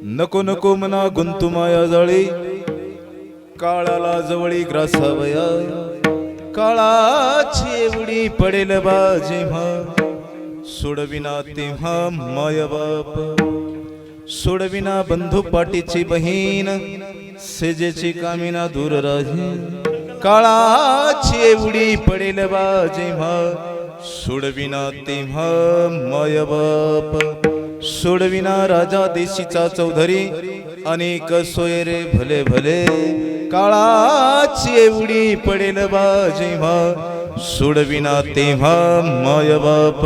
नको नको मना गुंतू माया जाळी, काळाला जवळी ग्रासावया, काळाची एवढी पडेल बा जेव्हा, सोडविना तेव्हा माय बाप, सोडविना बंधू पाटीची बहीण, सेजेची कामिना दूर राही, काळाची एवढी पडेल बा जेव्हा, सोडविना तेव्हा माय बाप, सोडविना राजा देशीचा चौधरी, अनेक सोयरे भले भले, काळाची एवढी पडेल बा जेव्हा, सोडविना तेव्हा माय बाप,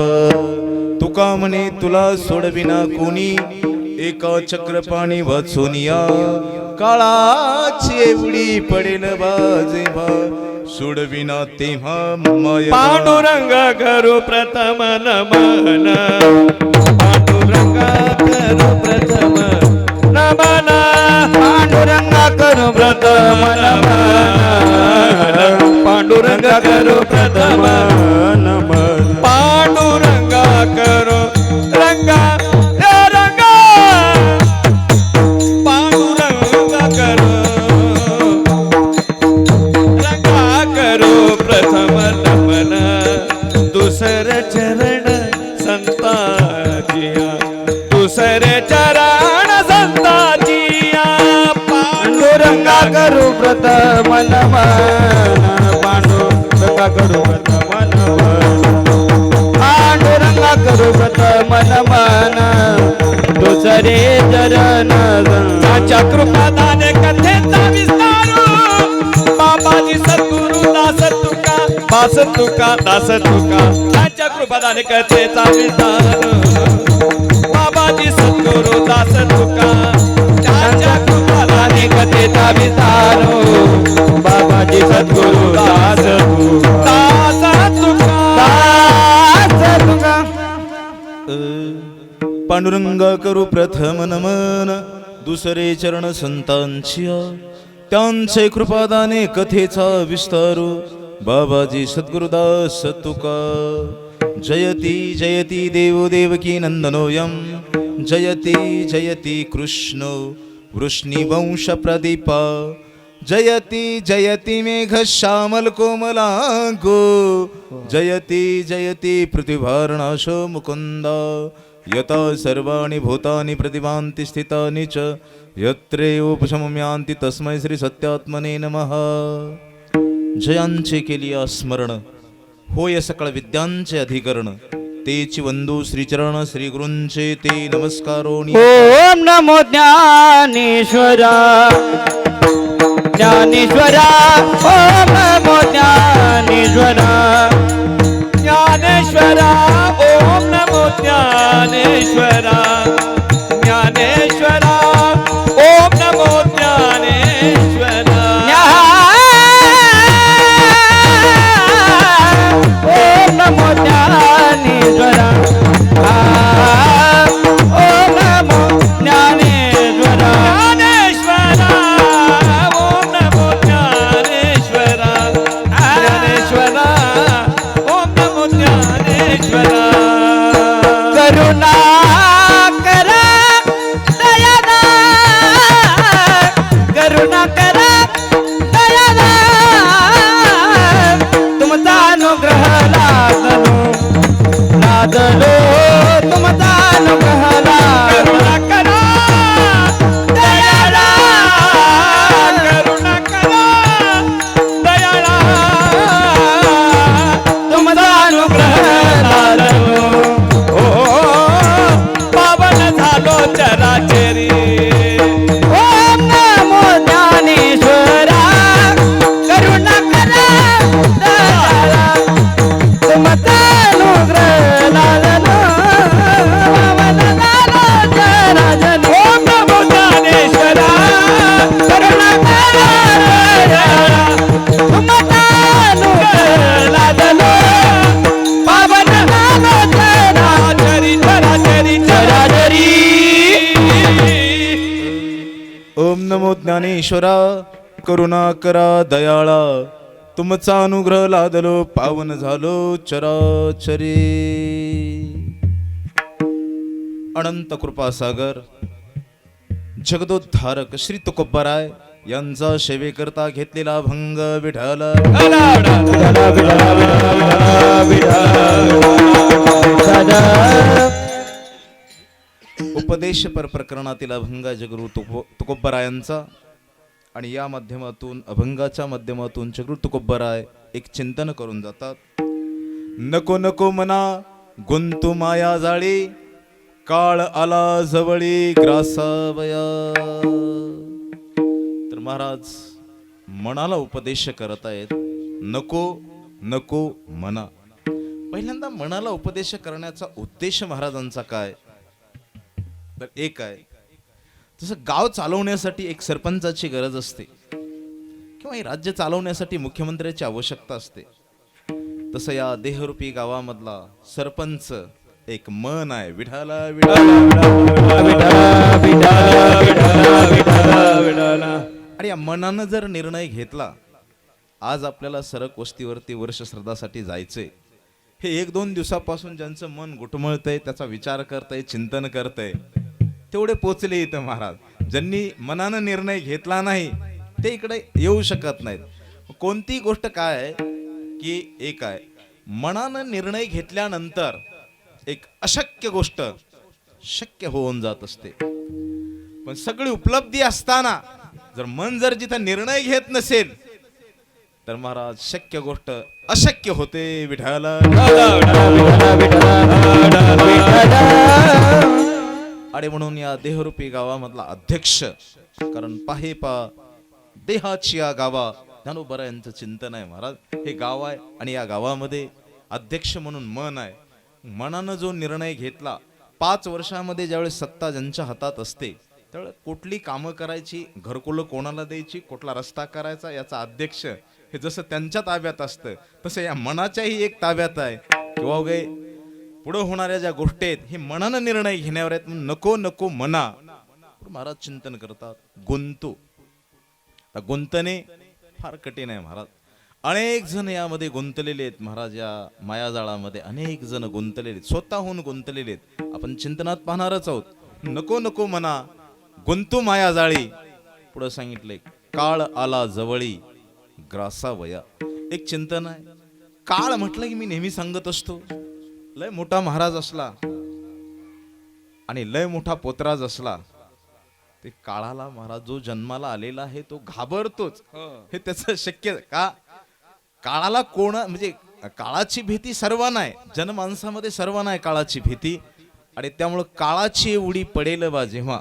तुका म्हणे तुला सोडविना कोणी, एका चक्रपाणी वाचूनिया, काळाची एवढी पडेल बा जेव्हा, सोडविना तेव्हा माय बाप. पांडुरंग करू प्रथम नमन, पांडुरंग करू प्रथम नमन, पांडुरंग करू प्रथम नमन, पांडुरंग करू प्रथम नमन, पांडुरंग करू रंगा रंगा, पांडुरंग करू रंगा करू प्रथम नमन, दुसर चरण संताजिया, दुसरे चरण संताजिया, पांडुरंगा करू प्रथम नमन, पांडुरंगा करू प्रथम नमन, पांडुरंगा करू प्रथम नमन, दुसरे चरण साच्या कृपादाने कथेचा विस्तारू, बाबाजी सद्गुरु दास तुका, दास तुका, दास तुका, साच्या कृपादाने कथेचा विस्तारू, बाबाजी सद्गुरु दास तुका, साच्या कृपादाने कथेचा विस्तारू, बाबाजी सद्गुरु दास तुका, दास तुका, दास तुका. पांडुरंगा करू प्रथम नमन, दुसरे चरण संतांच्या, त्यांचे कृपादाने कथेचा विस्तारू, बाबाजी सद्गुरुदास तुका. जयती जयती देवो देवकी नंदनोयम, जयती जयती कृष्ण वृष्णिवंश प्रदीपा, जयती जयती मेघ श्यामल कोमलांगो, जयती जयती पृथ्वीभारनाश मुकुंदा, यता सर्वाणि भूतानि प्रतिभान्ति स्थितानि च, यत्रे उपशम्यांति तस्मै श्री सत्यात्मने नमः. जयांचे केलिया स्मरण, होय सकळ विद्यांचे अधिकरण, तेची वंदू श्रीचरण श्री गुरूंचे ते नमस्कारोनी. ओम नमो ज्ञानेश्वरा, ज्ञानेश्वरा, ओम नमो ज्ञानेश्वरा, ज्ञानेश्वरा, ओम नमो ज्ञानेश्वरा, ज्ञानेश्वरा, ओम नमो ज्ञानेश्वरा, ओम नमो ज्ञानेश्वरा, ओम नमो ज्ञानेश्वरा, ज्ञानेश्वरा, ओम नमो ज्ञानेश्वरा, ज्ञानेश्वरा, ओम नमो ज्ञानेश्वरा. करुणा करा दयाला, करुणा करा दयाला, तुमचा अनुग्रह लादलो, लादलो तुमचा अनुग्रह लादलो. करुणा करा दयाला, करुणा करा दयाला, तुमचा अनुग्रह लादलो. ओ पावन झालो चराचरी. ओम नमो ज्ञानेश्वरा, करुणा करा दयाला, तुमचा अनुग्रह लादलो, पावन झालो चराचरी. ओम नमो ज्ञानेश्वरा, करुणा करा दयाला, तुमचा अनुग्रह लादलो, पावन झालो चराचरी, चराचरी, चराचरी. ओम नमो ज्ञानेश्वरा, करुणा करा दयाळा, तुमचा अनुग्रह लादलो, पावन झालो चराचरी. अनंत कृपासागर जगदोद्धारक श्री तुकोबाराय यांचा सेवेकरता घेतलेला भंग विठ्ठल उपदेश पर प्रकरणातील अभंग जगरू तुकोबारायांचा आणि या माध्यमातून अभंगाच्या माध्यमातून जगरू तुकोबाराय एक चिंतन करून जातात. नको नको मना गुंतू माया जाळी, काळ आला जवळी ग्रासावया. तर महाराज मनाला उपदेश करत आहेत. नको नको मना. पहिल्यांदा मनाला उपदेश करण्याचा उद्देश महाराजांचा काय, तर एक आहे जसं गाव चालवण्यासाठी एक सरपंचाची गरज असते किंवा हे राज्य चालवण्यासाठी मुख्यमंत्र्याची आवश्यकता असते, तसं या देहरूपी गावामधला सरपंच एक मन आहे. विठाला आणि या मनानं जर निर्णय घेतला, आज आपल्याला सरक वस्तीवरती वर्ष श्रद्धासाठी जायचंय, हे 1-2 दिवसापासून ज्यांचं मन घुटमळतंय, त्याचा विचार करतंय, चिंतन करतंय, तेवढे पोचले इथं महाराज. ज्यांनी मनानं निर्णय घेतला नाही ते इकडे येऊ शकत नाहीत. कोणती गोष्ट काय आहे की एक आहे मनानं निर्णय घेतल्यानंतर एक अशक्य गोष्ट शक्य होऊन जात असते. पण सगळी उपलब्धी असताना जर मन जर जिथं निर्णय घेत नसेल तर महाराज शक्य गोष्ट अशक्य होते. विठाला आणि म्हणून या देहरूपी गावामधला अध्यक्ष, कारण पाहे पा देहाची या गावा, ज्ञानोबा यांचं चिंतन आहे महाराज. हे गाव आहे आणि या गावामध्ये अध्यक्ष म्हणून मन आहे. मनानं जो निर्णय घेतला, 5 वर्षामध्ये ज्यावेळेस सत्ता ज्यांच्या हातात असते त्यावेळेस कुठली कामं करायची, घरकुलं कोणाला द्यायची, कुठला रस्ता करायचा, याचा अध्यक्ष हे जसं त्यांच्या ताब्यात असतं तसं या मनाच्याही एक ताब्यात आहे. किंवा गे पुढे होणाऱ्या ज्या गोष्टी आहेत हे मनानं निर्णय घेण्यावर आहेत. नको नको मना. महाराज चिंतन करतात गुंतू. गुंतणे फार कठीण आहे महाराज. अनेक जण यामध्ये गुंतलेले आहेत महाराज. या मायाजाळामध्ये अनेक जण गुंतलेले आहेत, स्वतःहून गुंतलेले आहेत. आपण चिंतनात पाहणारच आहोत. नको नको मना गुंतू मायाजाळी. पुढे सांगितले काळ आला जवळी ग्रासावया. एक चिंतन आहे. काळ म्हटलं की मी नेहमी सांगत असतो, लय मोठा महाराज असला आणि लय मोठा पोतराज असला, ते काळाला महाराज जो जन्माला आलेला आहे तो घाबरतोच. हे त्याचं शक्य का? काळाला कोण म्हणजे काळाची भीती सर्वांना आहे, जनमानसामध्ये सर्वांना आहे काळाची भीती. आणि त्यामुळे काळाची उडी पडेल बा जेव्हा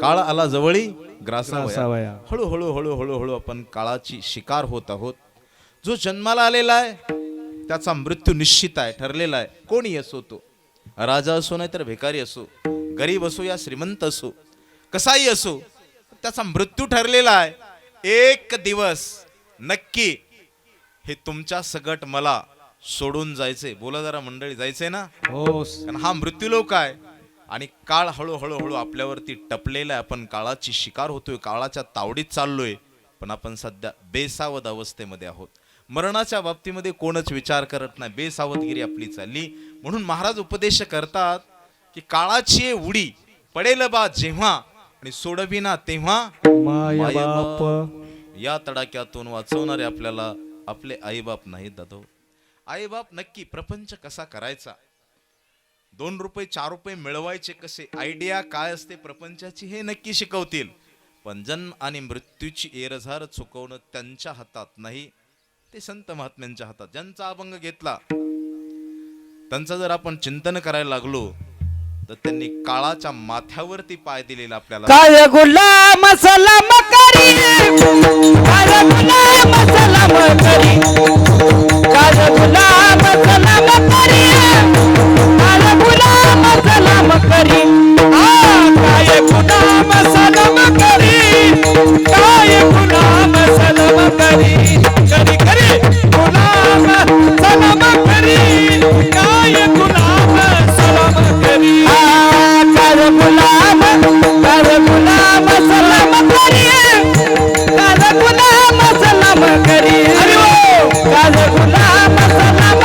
काळ आला जवळी ग्रासावया. हळूहळू हळूहळू हळू आपण काळाची शिकार होत आहोत. जो जन्माला आलेला आहे त्याचा मृत्यू निश्चित आहे, ठरलेला आहे. कोणी असो, तो राजा असो नाही तर भिकारी असो, गरीब असो या श्रीमंत असो, कसाही असो, त्याचा मृत्यू ठरलेला आहे. एक दिवस नक्की हे तुमच्या सकट मला सोडून जायचे. बोला जरा मंडळी, जायचंय ना? हो. कारण हा मृत्यूलोक आहे आणि काळ हळूहळू हळू आपल्यावरती टपलेला आहे. आपण काळाची शिकार होतोय, काळाच्या तावडीत चाललोय. पण आपण सध्या बेसावध अवस्थेमध्ये आहोत. मरणाच्या बाबतीमध्ये कोणच विचार करत नाही, बेसावधगिरी आपली चालली. म्हणून महाराज उपदेश करतात की काळाची उडी पडेल बा जेव्हा आणि सोडविना तेव्हा मायबाप. या तडाख्यातून वाचवणारे आपल्याला आपले आईबाप नाहीत दादो. आईबाप नक्की प्रपंच कसा करायचा, 2 रुपये 4 रुपये मिळवायचे कसे, आयडिया काय असते प्रपंचाची हे नक्की शिकवतील. पण जन्म आणि मृत्यूची एरझार चुकवणं त्यांच्या हातात नाही, ते संत महात्म्यांच्या हातात. ज्यांचा अभंग घेतला त्यांचं जर आपण चिंतन करायला लागलो तर त्यांनी काळाच्या माथ्यावरती पाय दिलेला आपल्याला. काय गुलाम सलाम करी, काय गुलाम सलाम करी, काय गुलाम सलाम करी, काय गुलाम सलाम करी, काय गुलाम सलाम करी, काय गुलाम सलाम करी, करी करी गुलाम सलाम करी, काय गुलाम सलाम करी, कर गुलाम सलाम करी, कर गुलाम सलाम करी, कर गुलाम सलाम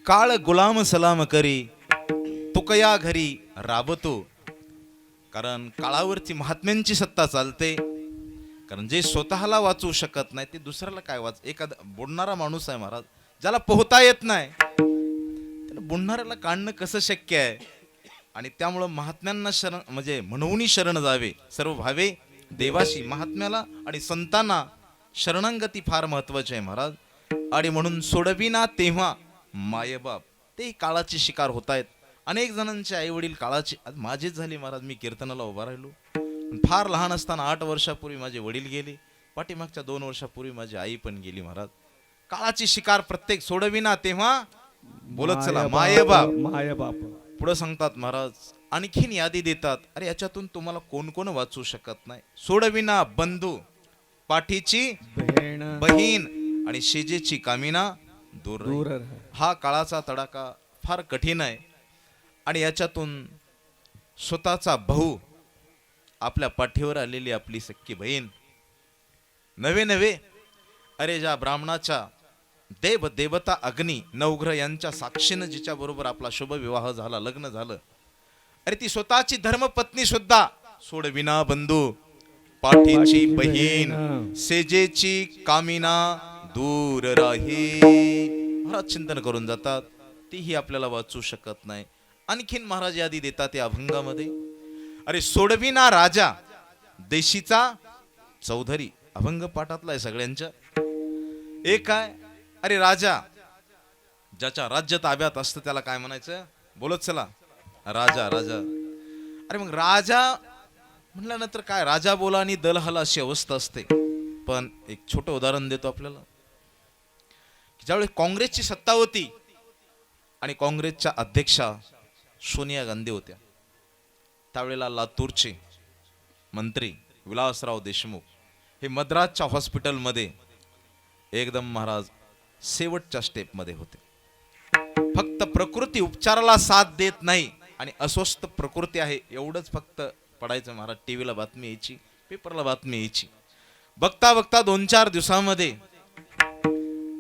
काळ गुलाम सलाम करी तुकया घरी राबतो. कारण काळावरती महात्म्यांची सत्ता चालते. कारण जे स्वतःला वाचू शकत नाही ते दुसऱ्याला काय एखादा बुडणारा माणूस आहे महाराज, ज्याला पोहता येत नाही त्याला बुडणाऱ्याला काढणं कसं शक्य आहे. आणि त्यामुळं महात्म्यांना शरण म्हणजे म्हणून शरण जावे, सर्व भावे देवाशी. महात्म्याला आणि संतांना शरणांगती फार महत्वाची आहे महाराज. आणि म्हणून सोडविना तेव्हा मायबाप ते काळाची शिकार होत आहेत. अनेक जणांचे आई वडील काळाची, माझीच झाली महाराज. मी कीर्तनाला उभा राहिलो, फार लहान असताना 8 वर्षापूर्वी माझे वडील गेले, पाठीमागच्या 2 वर्षापूर्वी माझी आई पण गेली महाराज. काळाची शिकार प्रत्येक सोडविना तेव्हा बोलत चला मायबाप. पुढे सांगतात महाराज, आणखीन यादी देतात, अरे याच्यातून तुम्हाला कोण कोण वाचू शकत नाही. सोडविना बंधू, पाठीची बहीण आणि शेजेची कामिना दूर. हा काळाचा तडाखा फार कठीण आहे. आणि याच्यातून स्वतःचा भाऊ, आपल्या पाठीवर आलेली आपली सख्खी बहीण, नवे अरे ज्या ब्राह्मणाच्या देवता अग्नी नवग्रह यांच्या साक्षीनं जिच्या बरोबर आपला शुभ विवाह झाला, लग्न झालं, अरे ती स्वतःची धर्मपत्नी सुद्धा सोडविना बंधू, पाठीची बहीण, सेजेची कामिना दूर राही. महाराज चिंतन करून जातात, तीही आपल्याला वाचू शकत नाही. आणखीन महाराज यादी देतात या अभंगामध्ये, अरे सोडविना राजा देशीचा चौधरी. अभंग पाठातला आहे सगळ्यांच्या. एक काय, अरे राजा, ज्याच्या राज्य ताब्यात असतं त्याला काय म्हणायचं, बोलत चला राजा. अरे मग राजा म्हटल्यानंतर काय, राजा बोला आणि दल हला अशी अवस्था असते. पण एक छोटं उदाहरण देतो आपल्याला. ज्यावेळी काँग्रेसची सत्ता होती आणि काँग्रेसच्या अध्यक्षा सोनिया गांधी होत्या, त्यावेळेला लातूरचे मंत्री विलासराव देशमुख हे मद्रासच्या हॉस्पिटलमध्ये एकदम महाराज शेवटच्या स्टेपमध्ये होते. फक्त प्रकृती उपचाराला साथ देत नाही आणि अस्वस्थ प्रकृती आहे एवढंच फक्त पडायचं महाराज. टीव्हीला बातमी यायची, पेपरला बातमी यायची. बघता 2-4 दिवसामध्ये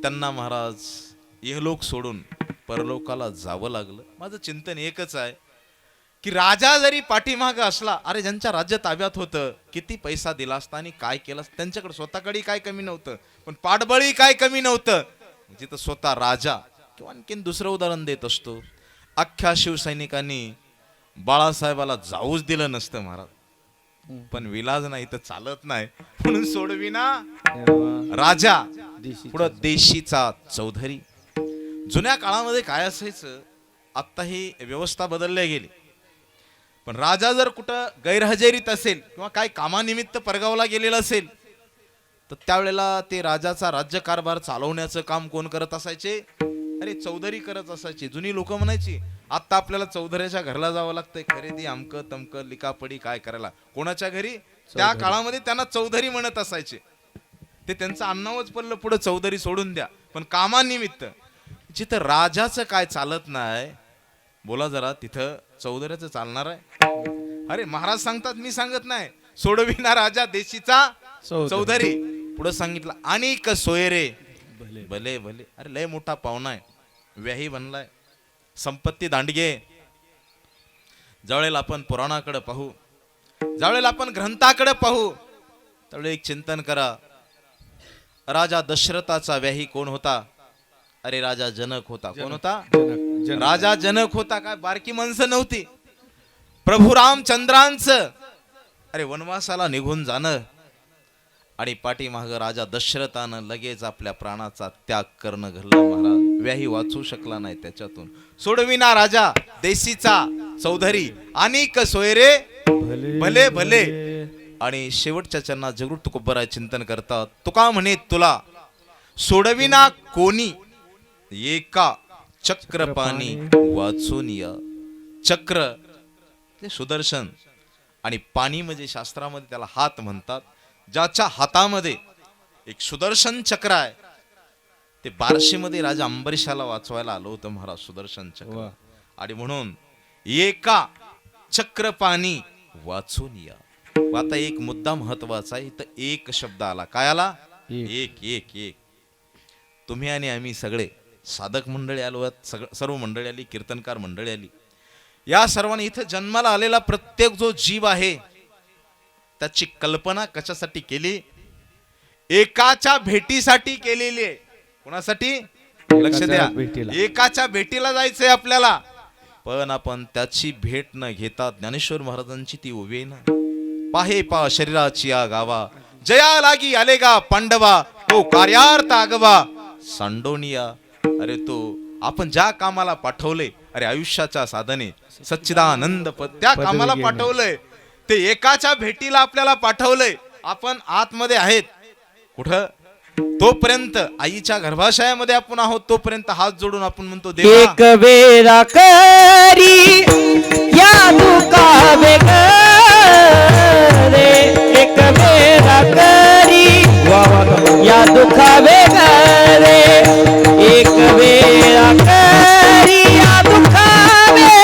त्यांना महाराज इहलोक सोडून परलोकाला जावं लागलं. माझं चिंतन एकच आहे की राजा जरी पाठीमागं असला, अरे ज्यांच्या राज्य ताब्यात होतं, किती पैसा दिला असता आणि काय केलं, त्यांच्याकडे स्वतःकडे काय कमी नव्हतं, पण पाठबळी काय कमी नव्हतं. जिथं स्वतः राजा, किंवा आणखीन दुसरं उदाहरण देत असतो, अख्ख्या शिवसैनिकांनी बाळासाहेबाला जाऊच दिलं नसतं महाराज, पण विलाज नाही तर चालत नाही, म्हणून सोडविना राजा पुढं देशीचा चौधरी. जुन्या काळामध्ये काय असायचं, आता ही व्यवस्था बदलल्या गेली, पण राजा जर कुठं गैरहजेरीत असेल किंवा काय कामानिमित्त परगावला गेलेला असेल, तर त्यावेळेला ते राजाचा राज्यकारभार चालवण्याचं काम कोण करत असायचे, अरे चौधरी करत असायचे. जुनी लोक म्हणायची, आता आपल्याला चौधऱ्याच्या घरला जावं लागतंय, खरेदी अमकं तमकं लिकापडी काय करायला, कोणाच्या घरी. त्या काळामध्ये त्यांना चौधरी म्हणत असायचे. ते त्यांचं अन्नावच पडलं, पुढे चौधरी सोडून द्या. पण कामानिमित्त जिथं राजाचं काय चालत नाही, बोला जरा, तिथं चौधऱ्याचं चालणार आहे. अरे महाराज सांगतात, मी सांगत नाही, सोडविना राजा देशीचा चौधरी. पुढे सांगितलं, आणि क सोयरे भले. अरे लय मोठा पाहुणा आहे, व्याही बनलाय, संपत्ती दांडगे. ज्यावेळेला आपण पुराणाकडे पाहू, ज्यावेळेला आपण ग्रंथाकडे पाहू, त्यावेळेला एक चिंतन करा, राजा दशरथाचा व्याही कोण होता, अरे राजा जनक होता. कोण होता? जनक. राजा जनक होता. काय बारकी माणसं नव्हती. प्रभू रामचंद्रांचं अरे वनवासाला निघून जाणं आणि पाठीमाग राजा दशरथानं लगेच आपल्या प्राणाचा त्याग करणं घडलं महाराज. व्याही वाचू शकला नाही त्याच्यातून. सोडविना राजा देशीचा चौधरी अनेक सोयरे भले भले. आणि शेवटच्या चरणात जरूर तुकोबराय चिंतन करतात. तुका म्हणे तुला सोडविना कोणी एका चक्रपाणी वाचून या. चक्र ते सुदर्शन आणि पाणी म्हणजे शास्त्रामध्ये त्याला हात म्हणतात. ज्याच्या हातामध्ये एक सुदर्शन चक्र आहे. ते बार्शीमध्ये राजा अंबरीशाला वाचवायला आलं होतं महाराज सुदर्शन चक्र. आणि म्हणून एका चक्रपाणी वाचून या. आता एक मुद्दा महत्वाचा आहे. इथं एक शब्द आला. काय आला? एक एक एक. तुम्ही आणि आम्ही सगळे साधक मंडळी आलो आहात. सर्व मंडळी आली, कीर्तनकार मंडळी आली. या सर्वांनी इथं जन्माला आलेला प्रत्येक जो जीव आहे त्याची कल्पना कशासाठी केली? एकाच्या भेटीसाठी केलेली आहे. कोणासाठी? लक्ष द्या. एकाच्या भेटीला जायचंय आपल्याला. पण आपण त्याची भेट न घेता ज्ञानेश्वर महाराजांची ती उभी ना. पाहे पा शरीराची या गावा जया लागी आलेगा पांडवा तो कार्यार्थ आगवा सांडोनिया. अरे तो आपण ज्या कामाला पाठवले अरे आयुष्याच्या साधने सच्चिदानंद त्या कामाला पाठवलंय. ते एकाच्या भेटीला आपल्याला पाठवलंय. आपण आतमध्ये आहेत कुठं? तोपर्यंत आईच्या गर्भाशयामध्ये आपण आहोत. तोपर्यंत हात जोडून आपण म्हणतो देवा एक वेळा करी या दुखावे रे. एक वेळा करी या दुखावे रे. एक वेळा करी या दुखावे रे.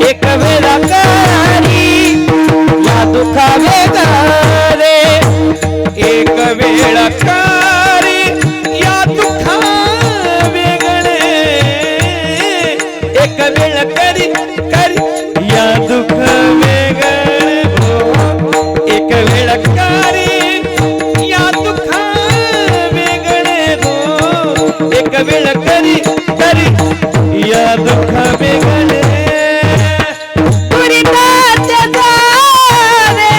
एक वेळा करी या दुखावे रे. एक वेळा करी या दुखावे गळे. एक वेळा करी करी या दुखावे गळे. एक वेळा करी या दुखावे गळे. एक वेळा करी करी या दुखावे गळे. दुरिताच्या दारे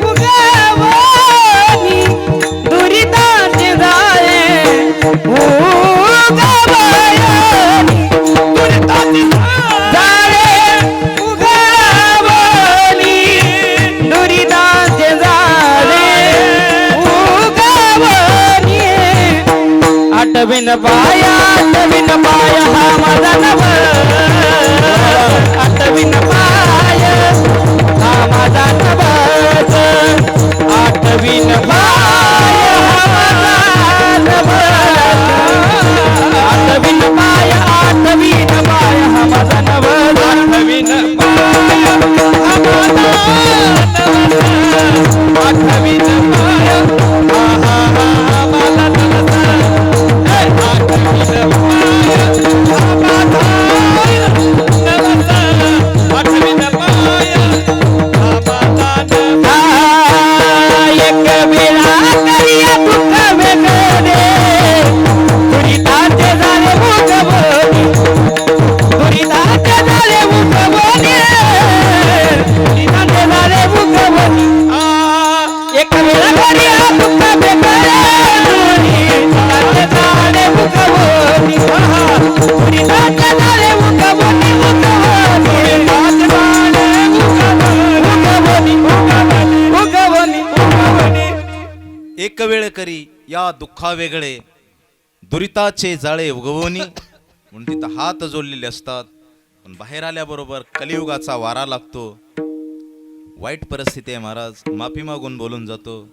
उगवणी. दुरिताचे दारे उगवणी. दुरिताचे दारे उगवणी. दुरिताचे दारे उगवणी. आठवीन पाया हा माझा नव. आठवीन पाया हा माझा नवस. आठवीन पाया हा माझा नवस. आठवीन पाया आठवीन पाया हा माझा नवस. आठवीन पाया हा माझा नवस. आठवीन पाया हा हा हा माझा नवस. एक वेळ करी या दुःखा वेगळे दुरिताचे जाळे उगवणी. म्हणून तिथं हात जोडलेले असतात. पण बाहेर आल्याबरोबर कलियुगाचा वारा लागतो. वाईट परिस्थिती आहे महाराज. माफी मागून बोलून जातो.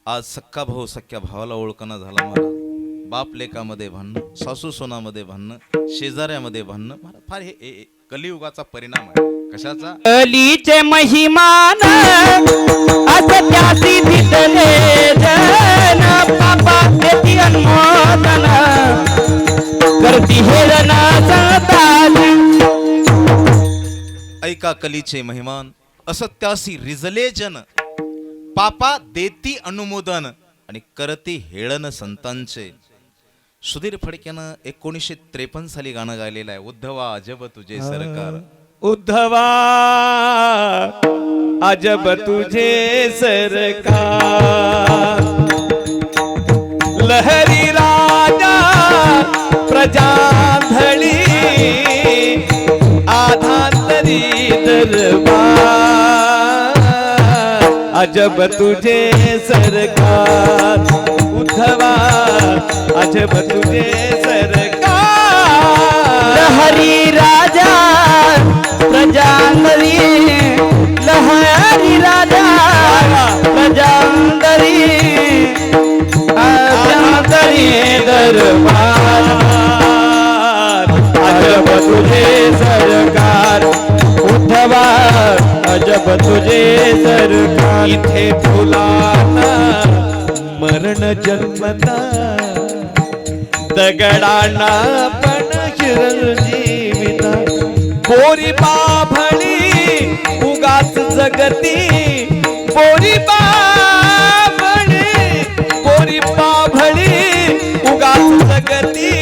आज सक्का भाऊ सख्या भावाला ओळखणं झाला महाराज. बाप लेकामध्ये भांडणं, सासू सोनामध्ये भांडणं, शेजाऱ्यामध्ये भांडणं. महाराज फार हे कलियुगाचा परिणाम आहे. कशाचा? कलीचे महिमान असं त्यासी दिसले जन. पापा तेती अनुमोदन करती हेरण संतान. ऐका कलीचे महिमान असत्यासी रिजले जन. पापा देती अनुमोदन आणि करती हेळन संतांचे. सुधीर फडक्यानं 1953 साली गाणं गायलेलं आहे, उद्धवा अजब तुझे सरकार. उद्धवा अजब तुझे सरकार, लहरी राजा प्रजांधळी आधांतरी दरबार. अजब तुझे सरकार, उद्धवा अजब तुझे सरकार. लहरी राजा प्रजांधळी, लहरी राजा प्रजांधळी आधांतरी दरबार. अजब तुझे सरकार, उद्धवा अजब तुझे सरकार. इथे फुलांना मरण जन्मता, दगडांना पण चिरंजीविता. बोरी बाभळी उगाच जगती, बोरी बाभळी, बोरी बाभळी उगाच जगती.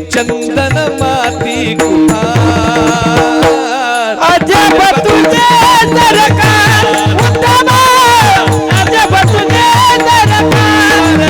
चंदन माती कुठार. अजब तुझे सरकार, उद्धवा अजब तुझे सरकार.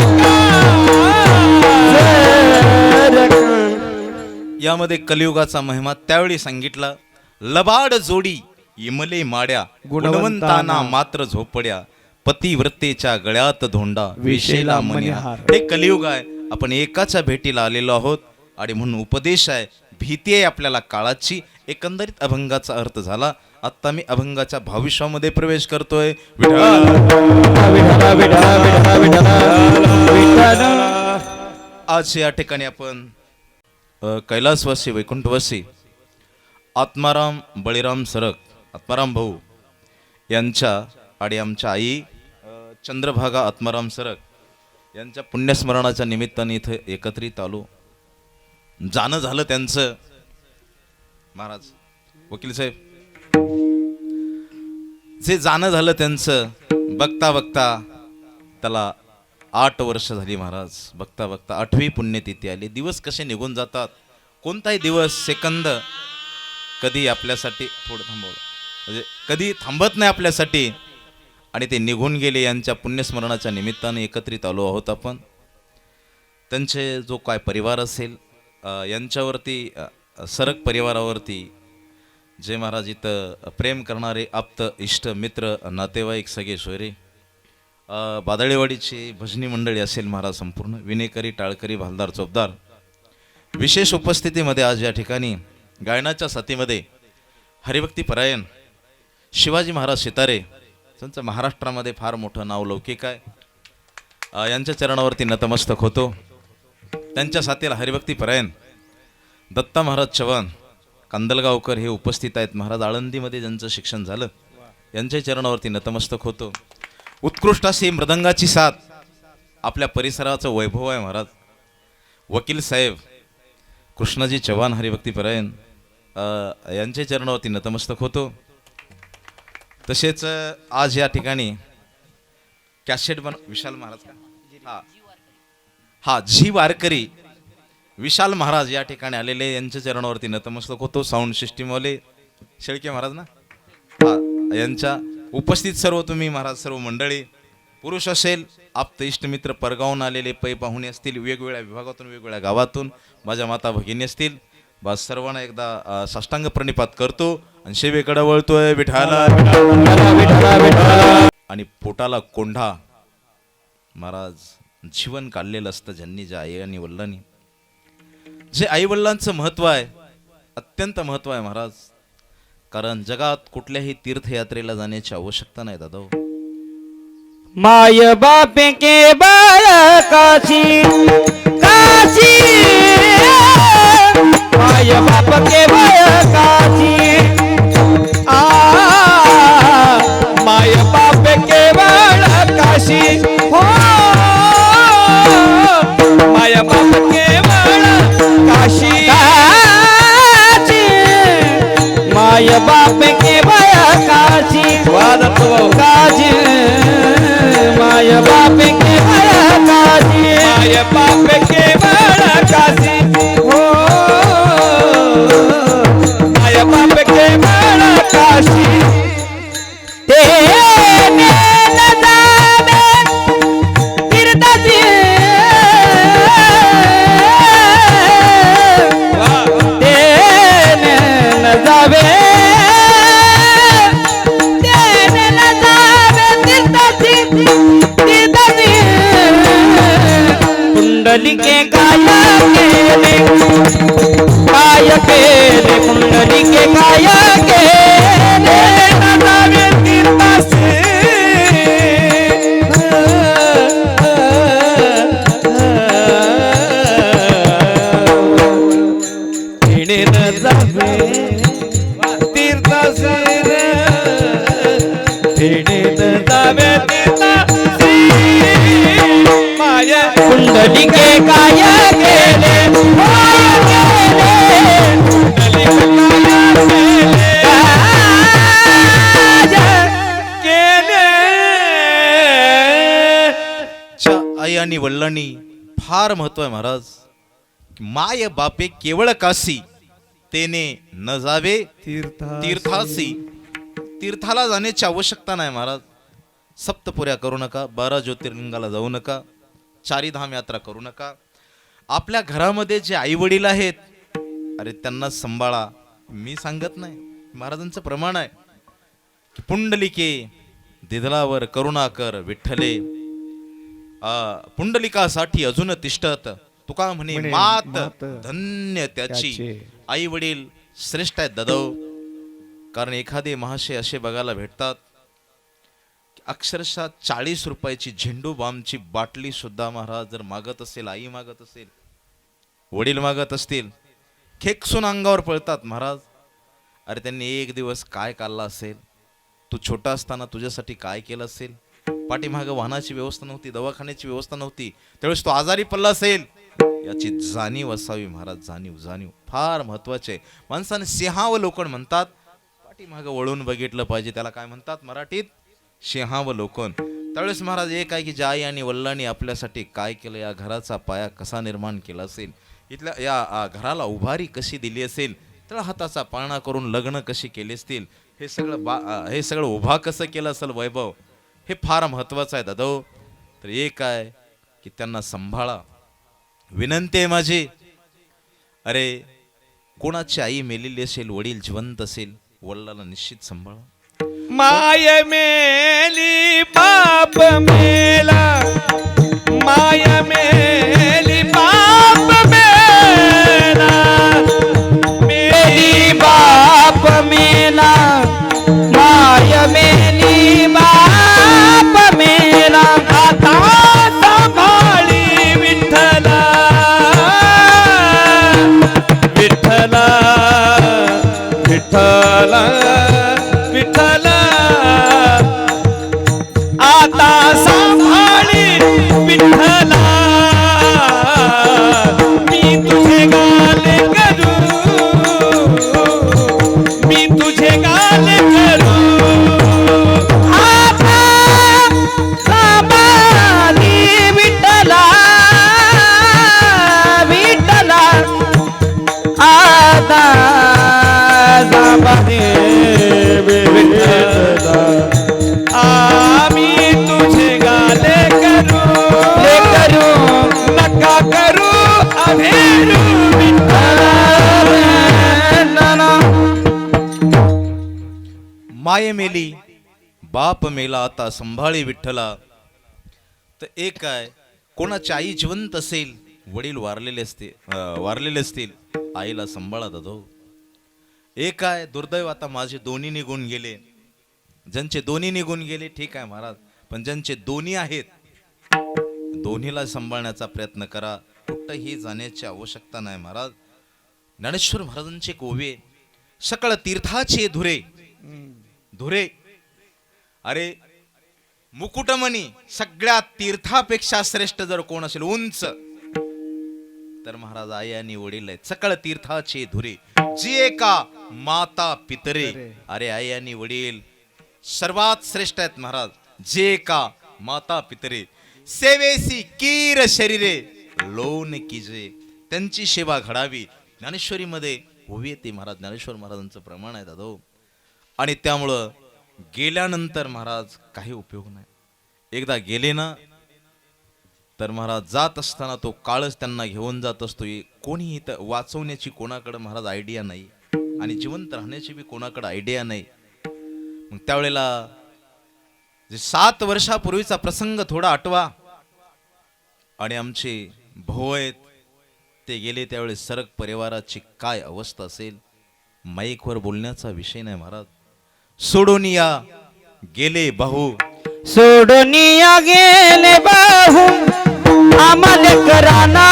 यामध्ये कलियुगाचा महिमा त्यावेळी सांगितला. लबाड जोडी इमले माड्या, गुणवंताना मात्र झोपड्या. पतिव्रतेच्या गळ्यात धोंडा, विशेला मणिहार. हे कलियुग आहे, आपण एकाच्या भेटीला आलेलो आहोत आणि म्हणून उपदेश आहे, भीती आहे आपल्याला काळाची. एकंदरीत अभंगाचा अर्थ झाला. आता मी अभंगाच्या भाविष्यामध्ये प्रवेश करतोय. आज या ठिकाणी आपण कैलासवासी वैकुंठवासी आत्माराम बळीराम सरक, आत्माराम भाऊ यांच्या आणि आमच्या आई चंद्रभागा आत्माराम सरक यांच्या पुण्यस्मरणाच्या निमित्ताने इथं एकत्रित आलो. जाणं झालं त्यांचं. महाराज वकील साहेब, जे जाणं झालं त्यांचं बघता बघता त्याला 8 वर्ष झाली. महाराज बघता बघता 8वी पुण्यतिथी आली. दिवस कसे निघून जातात, कोणताही दिवस सेकंद कधी आपल्यासाठी थोडं थांबवलं म्हणजे कधी थांबत नाही आपल्यासाठी, आणि ते निघून गेले. यांच्या पुण्यस्मरणाच्या निमित्ताने एकत्रित आलो आहोत आपण. त्यांचे जो काय परिवार असेल यांच्यावरती, सरक परिवारावरती जे महाराज इथं प्रेम करणारे आप्त इष्ट मित्र नातेवाईक सगळे सोयरे, बादळेवाडीची भजनी मंडळी असेल महाराज संपूर्ण, विनेकरी टाळकरी भालदार चोपदार, विशेष उपस्थितीमध्ये आज या ठिकाणी गायनाच्या साथीमध्ये हरिभक्ती परायण शिवाजी महाराज सितारे, त्यांचं महाराष्ट्रामध्ये फार मोठं नाव लौकिक आहे. यांच्या चरणावरती नतमस्तक होतो. त्यांच्या साथीला हरिभक्ती परायण दत्ता महाराज चव्हाण कांदलगावकर हे उपस्थित आहेत. महाराज आळंदीमध्ये ज्यांचं शिक्षण झालं, यांच्या चरणावरती नतमस्तक होतो. उत्कृष्ट अशी मृदंगाची साथ आपल्या परिसराचं वैभव आहे महाराज. वकील साहेब कृष्णाजी चव्हाण हरिभक्ती परायण यांच्या चरणावरती नतमस्तक होतो. तसेच आज या ठिकाणी कॅसेट विशाल महाराज का हा झी वारकरी विशाल महाराज या ठिकाणी आलेले, यांच्या चरणावरती नतमस्तक होतो. साऊंड सिस्टीमवाले शेळके महाराज ना, हा यांच्या उपस्थित सर्व तुम्ही महाराज सर्व मंडळी, पुरुष असेल आप्त इष्टमित्र परगावून आलेले पै पाहुणे असतील, वेगवेगळ्या विभागातून वेगवेगळ्या गावातून माझ्या माता भगिनी असतील, बस सर्वांना एकदा साष्टांग प्रणिपात करतो आणि सेवेकडे वळतोय. विठाला आणि पोटाला कोंढा महाराज जीवन काढलेलं असतं ज्यांनी, ज्या आई आणि वडिलांनी. जे आई वडिलांचं महत्व आहे, अत्यंत महत्व आहे महाराज. कारण जगात कुठल्याही तीर्थयात्रेला जाण्याची आवश्यकता नाही दादा. माय बाप के बाळ काशी काशी, माय बाप के बाळ काशी, माय बाप के बाळ काशी, हो माय बाप के बाळ काशी काशी, माय बाप के बाळ काशी, वादतो काशी, माय बाप माय बाप केवळ काशी हो माय बाप केवळ काशी तेने न जावे तीर्थाची तेने न जावे तेने न जावे तीर्थाची कुंडलिके काय केले कुंडलिके काय केले नजावे तीर्थासी तिने नजावे तीर्थासी तिने नजावे तीर्थासी माया कुंडलिके काय केले आई आणि वडिलांनी फार महत्व आहे महाराज. माय बापे केवळ काशी तेने न जावे तीर्थासी. तीर्थाला जाण्याची आवश्यकता नाही महाराज. सप्तपुऱ्या करू नका, 12 ज्योतिर्लिंगाला जाऊ नका, चारीधाम यात्रा करू नका. आपल्या घरामध्ये जे आई वडील आहेत अरे त्यांना सांभाळा. मी सांगत नाही, महाराजांचं प्रमाण आहे की पुंडलिके दिदलावर करुणा कर विठ्ठले पुंडलिकासाठी अजून तिष्ठत तुका म्हणे मात धन्य त्याची. आई वडील श्रेष्ठ आहेत दादव. कारण एखादे महाशय असे बघायला भेटतात अक्षरशः 40 रुपयाची झेंडू बामची बाटली सुद्धा महाराज जर मागत असेल, आई मागत असेल, वडील मागत असतील, खेकसून अंगावर पळतात महाराज. अरे त्यांनी एक दिवस काय काढला असेल, तू छोटा असताना तुझ्यासाठी काय केलं असेल. पाठीमागं वाहनाची व्यवस्था नव्हती, दवाखान्याची व्यवस्था नव्हती, त्यावेळेस तो आजारी पडला असेल. याची जाणीव असावी महाराज. जाणीव फार महत्वाचे. माणसाने सिंहावलोकन म्हणतात, पाठीमागं वळून बघितलं पाहिजे. त्याला काय म्हणतात मराठीत? सिंहावलोकन. त्यावेळेस महाराज एक आहे की ज्या आई आणि वडिलांनी आपल्यासाठी काय केलं, या घराचा पाया कसा निर्माण केला असेल, इथल्या या घराला उभारी कशी दिली असेल, त्या हाताचा पाळणा करून लग्न कशी केले असतील, हे सगळं उभा कसं केलं असेल वैभव, हे फार महत्वाचं आहे दादा. तर एक आहे की त्यांना सांभाळा. विनंती आहे माझी. अरे कोणाची आई मेलेली असेल, वडील जिवंत असेल, वडिलाला निश्चित सांभाळा. माय मेली बाप मेला माय मेली बाप मेला मेली बाप मेला माय मेली बाप मेला आता सांभाळी विठ्ठला विठ्ठला विठ्ठला विठ्ठला आता सांभाळी विठ्ठला मी तुझे गाले करू मी तुझे गाले करू आता सांभाळी विठ्ठला विठ्ठला आता सांभाळी आम्ही तुझे गाले करू नका करू अभेरू माये मेली बाप मेला आता संभाळी विठ्ठला. तर एक आहे कोणाची आई जिवंत असेल, वडील वारलेले असतील, आईला सांभाळा दादो. एक आहे दुर्दैव आता माझे दोन्ही निघून गेले. ज्यांचे दोन्ही निघून गेले ठीक आहे महाराज, पण ज्यांचे दोन्ही आहेत दोन्हीला सांभाळण्याचा प्रयत्न करा. कुठंही जाण्याची आवश्यकता नाही महाराज. ज्ञानेश्वर महाराजांचे कोवे सकळ तीर्थाचे धुरे धुरे. अरे मुकुटमणी सगळ्या तीर्थापेक्षा श्रेष्ठ जर कोण असेल उंच तर महाराज आई आणि वडील आहेत. सकळ तीर्थाचे धुरे जे का माता पितरे. अरे आई आणि वडील सर्वात श्रेष्ठ आहेत महाराज. जे का माता पितरे सेवेसी कीर शरीरे लोन कीजे, त्यांची सेवा घडावी. ज्ञानेश्वरीमध्ये ओवी येते महाराज, ज्ञानेश्वर महाराजांचं प्रमाण आहे दादा. आणि त्यामुळं गेल्यानंतर महाराज काही उपयोग नाही. एकदा गेले ना तर महाराज जात असताना तो काळच त्यांना घेऊन जात असतो. कोणीही वाचवण्याची कोणाकडे महाराज आयडिया नाही आणि जिवंत राहण्याची बी कोणाकडे आयडिया नाही. मग त्यावेळेला जे 7 वर्षापूर्वीचा प्रसंग थोडा आठवा. आणि आमचे भाऊ आहेत ते गेले त्यावेळेस सरक परिवाराची काय अवस्था असेल. माईकवर बोलण्याचा विषय नाही महाराज. सोडून या गेले भाऊ, सोडून या गेले भाऊ आम्हाला कराना,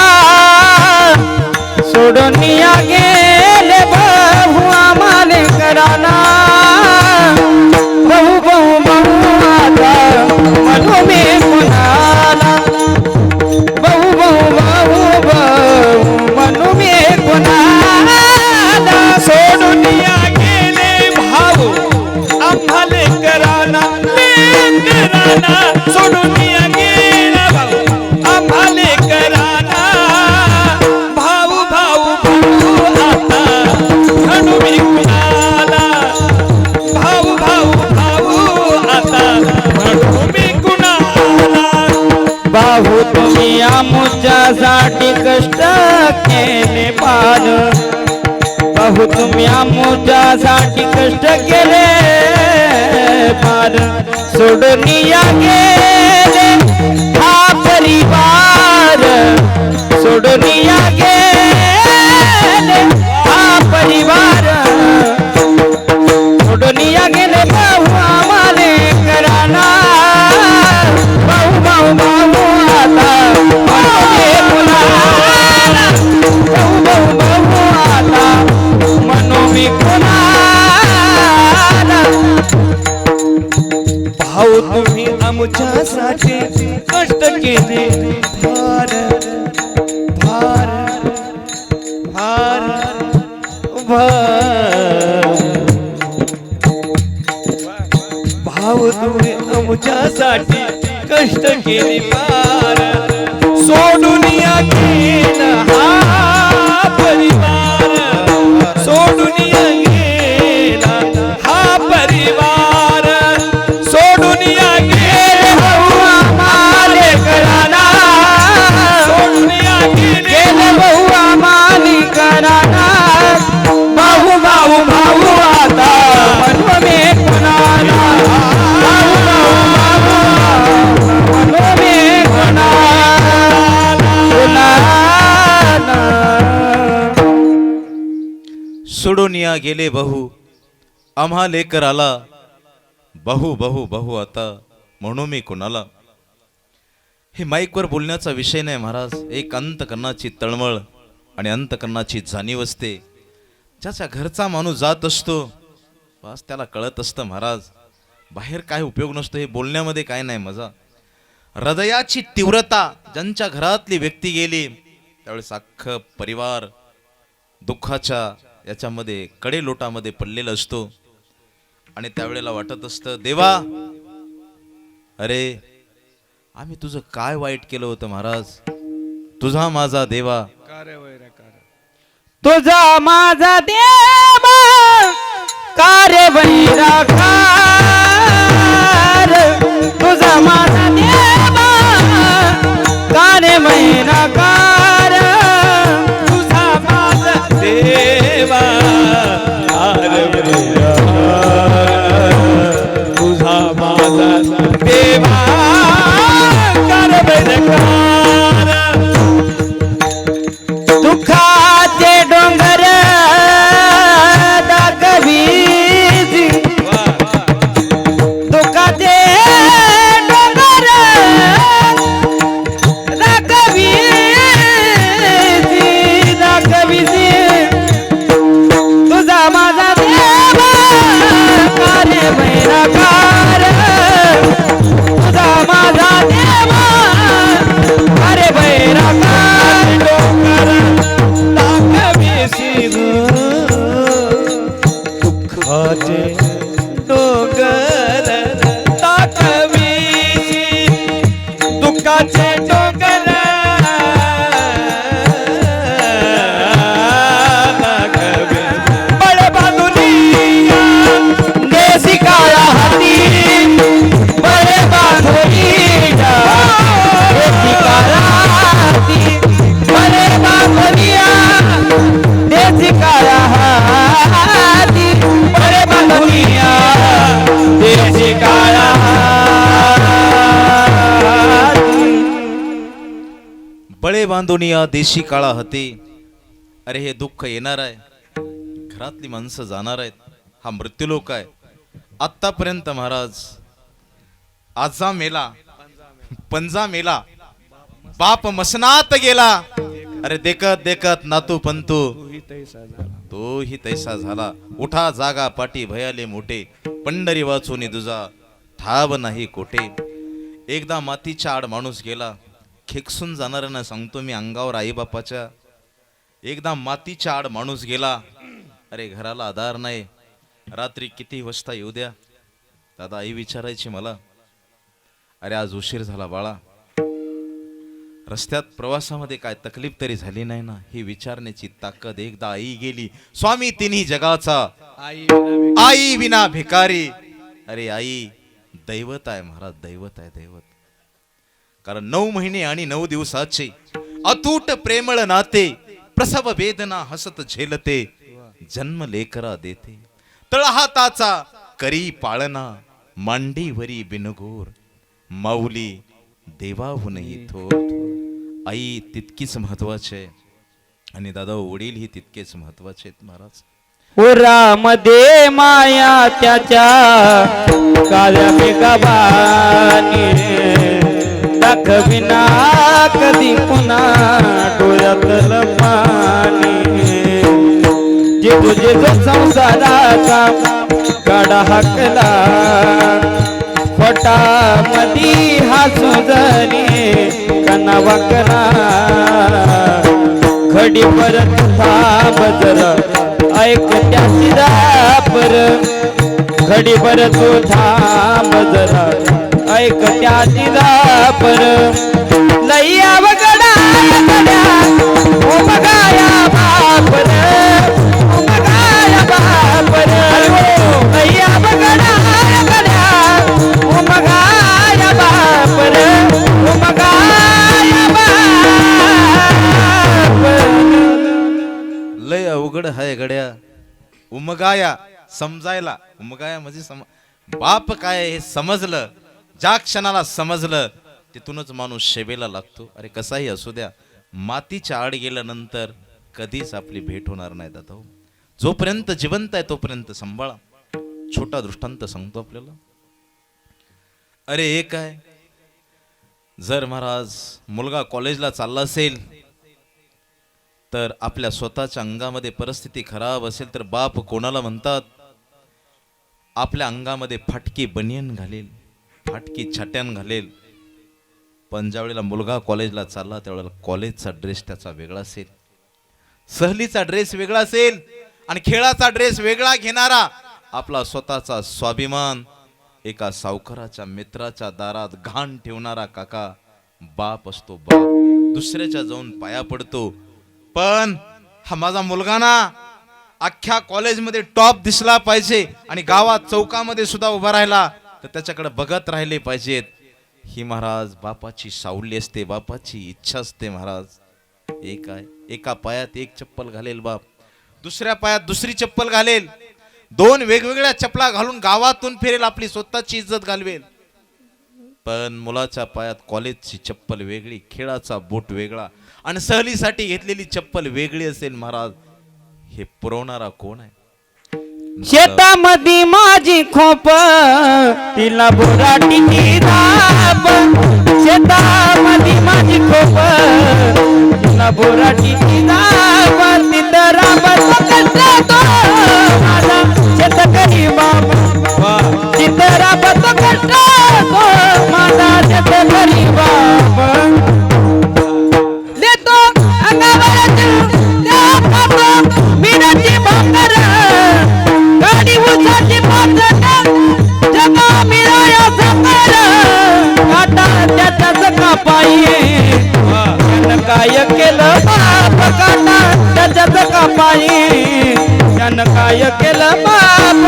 सोडून या गेले भाऊ आम्हाला कराना. भाऊ भाऊ भाऊ आता म्हणू मी कोणाला, भाऊ भाऊ भाऊ भाऊ म्हणू मी कोणाला. सोडून या गेले भाऊ आम्हाला कराना, कराना. सोडून या गेला भाऊ आम्हाला कराना. भाऊ भाऊ भाऊ आता म्हणू मी कुणाला, भाऊ भाऊ भाऊ आता म्हणू मी कुणाला. भाऊ तुम्ही आमच्यासाठी कष्ट केले पार, भाऊ तुम्ही आमच्यासाठी कष्ट केले पार. सोडून या गेले हा परिवार, सोडून या गेले हा परिवार. सोडून या गेले भाऊ आम्हाला कराना. भाऊ भाऊ भाऊ आता म्हणू कुणाला, भाऊ भाऊ भाऊ आता म्हणू मी कुणाला. भाऊ तुम्ही आमच्यासाठी कष्ट केले फार फार फार भाऊ तुम्ही आमच्यासाठी कष्ट केले फार. सोडून या गेला हा परिवार, सोडून या गेला हा परिवार. सोडून या गेले भाऊ आम्हाला कराना, सोडून या गेले भाऊ आम्हाला कराना. भाऊ भाऊ भाऊ आता म्हणू मी कुणाला, भाऊ भाऊ भाऊ म्हणू मी कुणाला. सोडून या गेले भाऊ आम्हा लेकर आला. बहु बहु बहु आता म्हणू मी कुणाला. हे माईकवर बोलण्याचा विषय नाही महाराज. एक अंतकरणाची तळमळ आणि अंतकरणाची जाणीव असते. ज्याच्या घरचा माणूस जात असतो बस त्याला कळत असतं महाराज, बाहेर काय उपयोग नसतो. हे बोलण्यामध्ये काय नाही मजा. हृदयाची तीव्रता, ज्यांच्या घरातली व्यक्ती गेली त्यावेळेस अख्खं परिवार दुःखाच्या याच्यामध्ये कडे लोटामध्ये पडलेला असतो. आणि त्यावेळेला वाटत असतं देवा, अरे आम्ही तुझं काय वाईट केलं होतं महाराज. तुझा माझा देवा, तुझा माझा देवा कार्य वैराकार. तुझा माझा देवा कार्य वैराकार. तुझा माझा देवा कार्य वैराकार. तुझा माझा देवा कार्य वैराकार. दुःखाचे डोंगर दाखवीजी, दुःखाचे डोंगर दाखवीजी. बळे बांधून या देशी काळा हते. अरे हे दुःख येणार आहे, घरातली माणसं जाणार आहेत, हा मृत्यूलोक आहे. आतापर्यंत महाराज आजा मेला, पंजा मेला, बाप मसनात गेला. अरे देखत देखत नातू पंतू तोही तैसा झाला. उठा जागा पाटी भयाले मोठे, पंढरी वाचून दुजा ठाव नाही कोठे. एकदा मातीच्या आड माणूस गेला, खेकसून जाणाऱ्यांना सांगतो मी अंगावर आई बापाच्या. एकदा मातीच्या आड माणूस गेला, अरे घराला आधार नाही, रात्री किती वाजता येऊ द्या. दादा आई विचारायची मला, अरे आज उशीर झाला बाळा, रस्त्यात प्रवासामध्ये काय तकलीफ तरी झाली नाही ना, ही विचारण्याची ताकद. एकदा आई गेली, स्वामी तिन्ही जगाचा, आई विना भिकारी. अरे आई दैवत आहे महाराज, दैवत आहे दैवत. कारण 9 महिने आणि 9 दिवसाचे अतूट प्रेमळ नाते, प्रसव वेदना हसत झेलते, जन्म लेकरा देते. तळहाताचा करी पाळना, मांडीवरी बिनगोर, माऊली देवाहूनही थोर. आई तितकीच महत्वाची आहे आणि दादा वडील ही तितकेच महत्वाचे आहेत महाराज. उरामध्ये माया त्याच्या काव्या मेघबानी, दाखविना कधी पुन्हा डोळ्यातलं पाणी. जिजू जिजू संसाराचा गाडा हाकला, पोटामधी हसू जरी कना वाकला. खडी परत थांब जरा ऐक त्याची दापर, खडी परत थांब जरा ऐक त्याची दापर. लई अवघडा गड्या ओ बघाया बापर, ओ बघाया बापर. लई अवघडा गड्या ओ बघाया बापर, ओ बघाया बापर. लय अवघड हाय गड्या उमगाया समजायला. उमगाया म्हणजे बाप काय हे समजलं, ज्या क्षणाला समजलं तिथूनच माणूस शेवेला लागतो. अरे कसाही असू द्या, मातीच्या आड गेल्यानंतर कधीच आपली भेट होणार नाही दादा. जोपर्यंत जिवंत आहे तोपर्यंत सांभाळा. छोटा दृष्टांत सांगतो आपल्याला. अरे एक आहे, जर महाराज मुलगा कॉलेजला चालला असेल तर आपल्या स्वतःच्या अंगामध्ये परिस्थिती खराब असेल तर बाप कोणाला म्हणतात, आपल्या अंगामध्ये फाटकी बनियन घालेल, फाटकी छाट्यान घालेल. पण ज्या वेळेला मुलगा कॉलेजला चालला त्यावेळेला कॉलेजचा ड्रेस त्याचा वेगळा असेल, सहलीचा ड्रेस वेगळा असेल आणि खेळाचा ड्रेस वेगळा घेणारा आपला स्वतःचा स्वाभिमान एका सावकाराच्या मित्राच्या दारात घाण ठेवणारा काका बाप असतो. बाप दुसऱ्याच्या जाऊन पाया पडतो. पण हा माझा मुलगा ना अख्ख्या कॉलेजमध्ये टॉप दिसला पाहिजे आणि गावात चौकामध्ये सुद्धा उभा राहिला तर त्याच्याकडे बघत राहिले पाहिजेत. ही महाराज बापाची सावली असते, बापाची इच्छा असते महाराज. एक आहे, एका पायात एक चप्पल घालेल बाप, दुसऱ्या पायात दुसरी चप्पल घालेल, 2 वेगवेगळ्या चपला घालून गावातून फिरेल, आपली स्वतःची इज्जत घालवेल. पण मुलाच्या पायात कॉलेजची चप्पल वेगळी, खेळाचा बूट वेगळा आणि सहलीसाठी घेतलेली चप्पल वेगळी असेल. महाराज हे पुरवणारा कोण आहे? शेतामध्ये माझी खोप, तिला बोराटीची दाब. शेतामध्ये माझी खोप, तिला बोराटीची दाब. तिथं राबतो कष्टातो माझा शेतकरी बाबा, तिथं राबतो कष्टातो माझा शेतकरी बाबा. देतो अंगावर मीनाची भाकर, गाडी उसाची पाचट, जगा मिळाया सकल. काटा त्याच्याच कापाई, त्यानं काय केलं बाप. काटा त्याच्याच कापाई, त्यानं काय केलं बाप.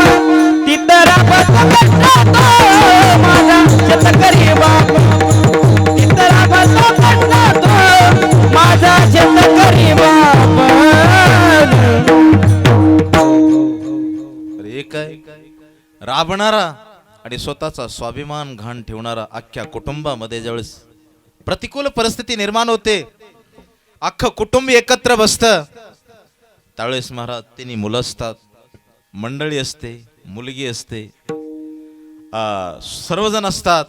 तिथं राबतो कष्टातो माझा शेतकरी बाप, तिथं राबतो कष्टातो माझा शेतकरी बाप. एक आहे राबणारा आणि स्वतःचा स्वाभिमान घाण ठेवणारा. अख्ख्या कुटुंबामध्ये ज्यावेळेस प्रतिकूल परिस्थिती निर्माण होते अख्खं कुटुंब एकत्र बसतं त्यावेळेस महाराज त्यांनी मुलं असतात, मंडळी असते, मुलगी असते, सर्वजण असतात.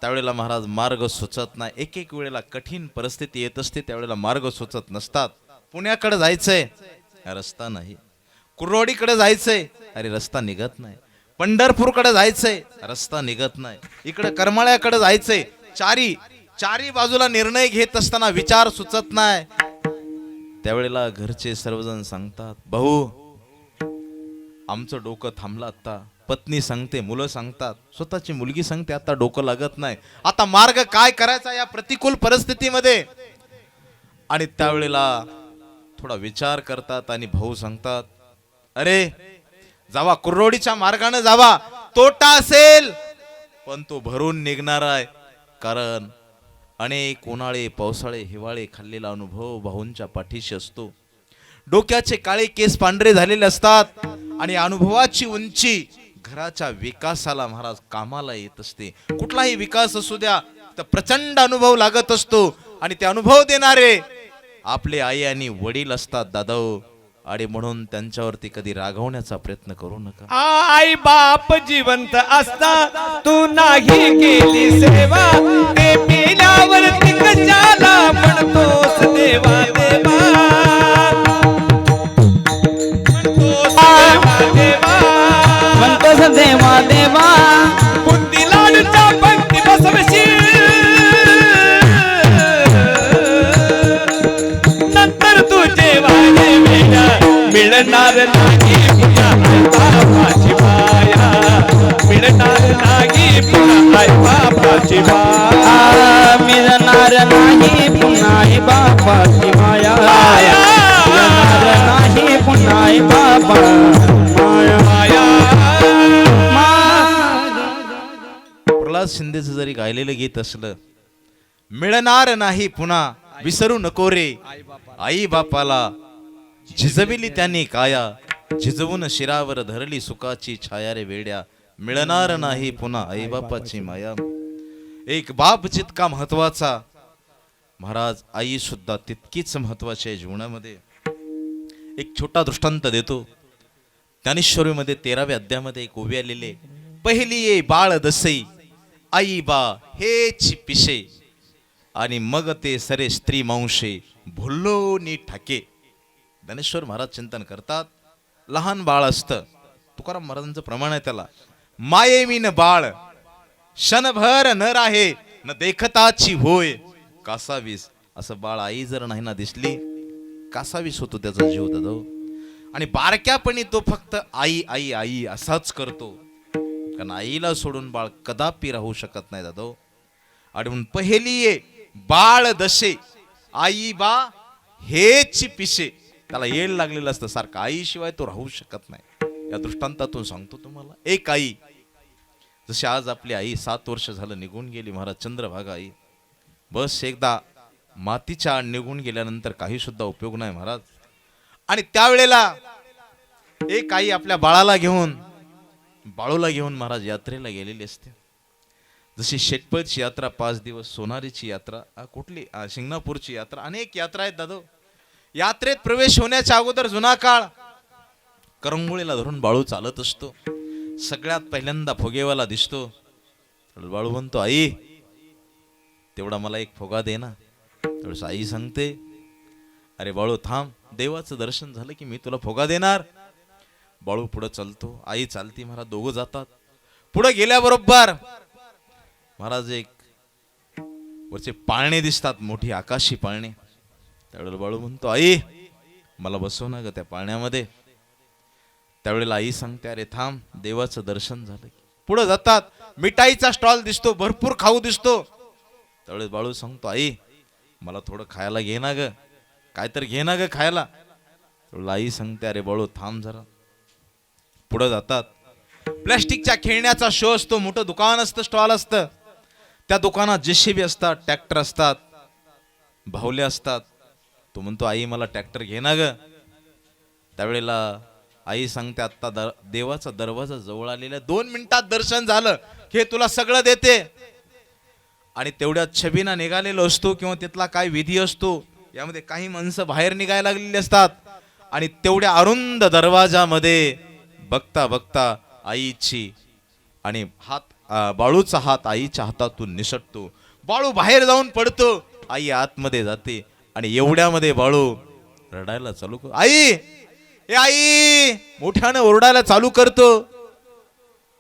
त्यावेळेला महाराज मार्ग सुचत नाही. एक एक वेळेला कठीण परिस्थिती येत असते, त्यावेळेला मार्ग सुचत नसतात. पुण्याकडे जायचंय, रस्ता नाही. कुर्रोडीकडे जायचंय, अरे रस्ता निघत नाही. पंढरपूरकडे जायचंय, रस्ता निघत नाही. इकडे करमाळ्याकडे जायचंय. चारी बाजूला निर्णय घेत असताना विचार सुचत नाही. त्यावेळेला घरचे सर्वजण सांगतात, भाऊ आमचं डोकं थांबलं आता. पत्नी सांगते, मुलं सांगतात, स्वतःची मुलगी सांगते, आता डोकं लागत नाही. आता मार्ग काय करायचा या प्रतिकूल परिस्थितीमध्ये. आणि त्यावेळेला थोडा विचार करतात आणि भाऊ सांगतात, अरे जावा कुर्रोडीच्या मार्गाने जावा. तोटा असेल पण तो भरून निघणार आहे. कारण अनेक उन्हाळे, पावसाळे, हिवाळे खाल्लेला अनुभव भाऊंच्या पाठीशी असतो. डोक्याचे काळे केस पांढरे झालेले असतात आणि अनुभवाची उंची घराच्या विकासाला महाराज कामाला येत असते. कुठलाही विकास असू द्या तर प्रचंड अनुभव लागत असतो. आणि ते अनुभव देणारे आपले आई आणि वडील असतात दादा. आणि म्हणून त्यांच्यावरती कधी रागवण्याचा प्रयत्न करू नका. आई बाप जिवंत असता तू नाही केली सेवा, ते मेल्यावरती कशाला म्हणतोस देवा देवा. म्हणतोस देवा देवा. बुद्धी लाडूच्या पंक्ती बसवशील, नंतर तू जेव्हा मिळणार नाही पुन्हा बाबाची माया. मिळणार नाही पुन्हा बाबाची माया. मिळणार नाही पुन्हा बाबाची माया. मिळणार नाही पुन्हा बाबा माया. प्रल्हाद शिंदेचं जरी गायलेलं गीत असलं, मिळणार नाही पुन्हा विसरू नको रे आई बापाला. झिजविली त्यांनी काया, झिजवून शिरावर धरली सुखाची छाया रे वेड्या. मिळणार नाही पुन्हा आई बापाची माया. एक बाप जितका महत्वाचा, महाराज आई सुद्धा तितकीच महत्वाची आहे जीवनामध्ये. एक छोटा दृष्टांत देतो. ज्ञानेश्वरीमध्ये 13व्या अध्यायामध्ये एक ओवी आलेले, पहिली ये बाळ दसई आई बा हेच पिशे, आणि मग ते सरे स्त्री मांशे भुल्लो नी ठाके. ज्ञानेश्वर महाराज चिंतन करतात, लहान बाळ असतं, तुकाराम महाराजांचं प्रमाण आहे त्याला, मायेमीन बाळ क्षणभर न राहे न देखताची होय कासावीस. असं बाळ आई जर नाही ना दिसली, कासावीस होतो त्याचा जीव दादा. आणि बारक्यापणी तो फक्त आई आई आई असाच करतो, कारण आईला सोडून बाळ कदापि राहू शकत नाही दादा. आणि म्हणून पहिली ये बाळ दशे आई बा हेच पिशे. त्याला येल लागलेलं असतं सारखं, आईशिवाय तो राहू शकत नाही. या दृष्टांतातून सांगतो तुम्हाला. एक आई, जशी आज आपली आई 7 वर्ष झालं निघून गेली महाराज, चंद्रभागा आई. बस एकदा मातीच्या आड निघून गेल्यानंतर काही सुद्धा उपयोग नाही महाराज. आणि त्यावेळेला एक आई आपल्या बाळाला घेऊन, बाळूला घेऊन महाराज यात्रेला गेलेली असते. जशी शेटपळची यात्रा 5 दिवस, सोनारीची यात्रा, कुठली शिंगणापूरची यात्रा, अनेक यात्रा आहेत दादो. यात्रेत प्रवेश होण्याच्या अगोदर जुना काळ, करंगोळीला धरून बाळू चालत असतो. सगळ्यात पहिल्यांदा फुगेवाला दिसतो. बाळू म्हणतो, आई तेवढा मला एक फुगा दे ना. थोडस आई सांगते, अरे बाळू थांब, देवाचं दर्शन झालं की मी तुला फुगा देणार. बाळू पुढे चालतो, आई चालती, महाराज दोघं जातात. पुढे गेल्याबरोबर महाराज एक वरचे पाळणे दिसतात, मोठी आकाशी पाळणे. त्यावेळेला बाळू म्हणतो, आई मला बसव ना ग त्या पाळण्यामध्ये. त्यावेळेला आई सांगते, अरे थांब, देवाचं दर्शन झालं की. पुढे जातात, मिठाईचा स्टॉल दिसतो, भरपूर खाऊ दिसतो. त्यावेळेस बाळू सांगतो, आई मला थोडं खायला घे ना ग, काय तर घे ना ग खायला. आई सांगते, अरे बाळू थांब जरा. पुढे जातात, प्लॅस्टिकच्या खेळण्याचा शो असतो, मोठं दुकान असतं, स्टॉल असतं. त्या दुकानात जेसीबी असतात, ट्रॅक्टर असतात, भावले असतात. तो म्हणतो, आई मला ट्रॅक्टर घे ना ग. त्यावेळेला आई सांगते, आता देवाचा दरवाजा जवळ आलेला, 2 मिनिटात दर्शन झालं, हे तुला सगळं देते. आणि तेवढ्यात छबिना निघालेलो असतो किंवा तिथला काय विधी असतो, यामध्ये काही माणसं बाहेर निघायला लागलेली असतात आणि तेवढ्या अरुंद दरवाजामध्ये बघता बघता आईची आणि बाळूचा हात आईच्या हातातून निसटतो. बाळू बाहेर जाऊन पडतो, आई आतमध्ये जाते आणि एवढ्यामध्ये बाळू रडायला चालू करतो. आई, ए आई, मोठ्यानं ओरडायला चालू करतो.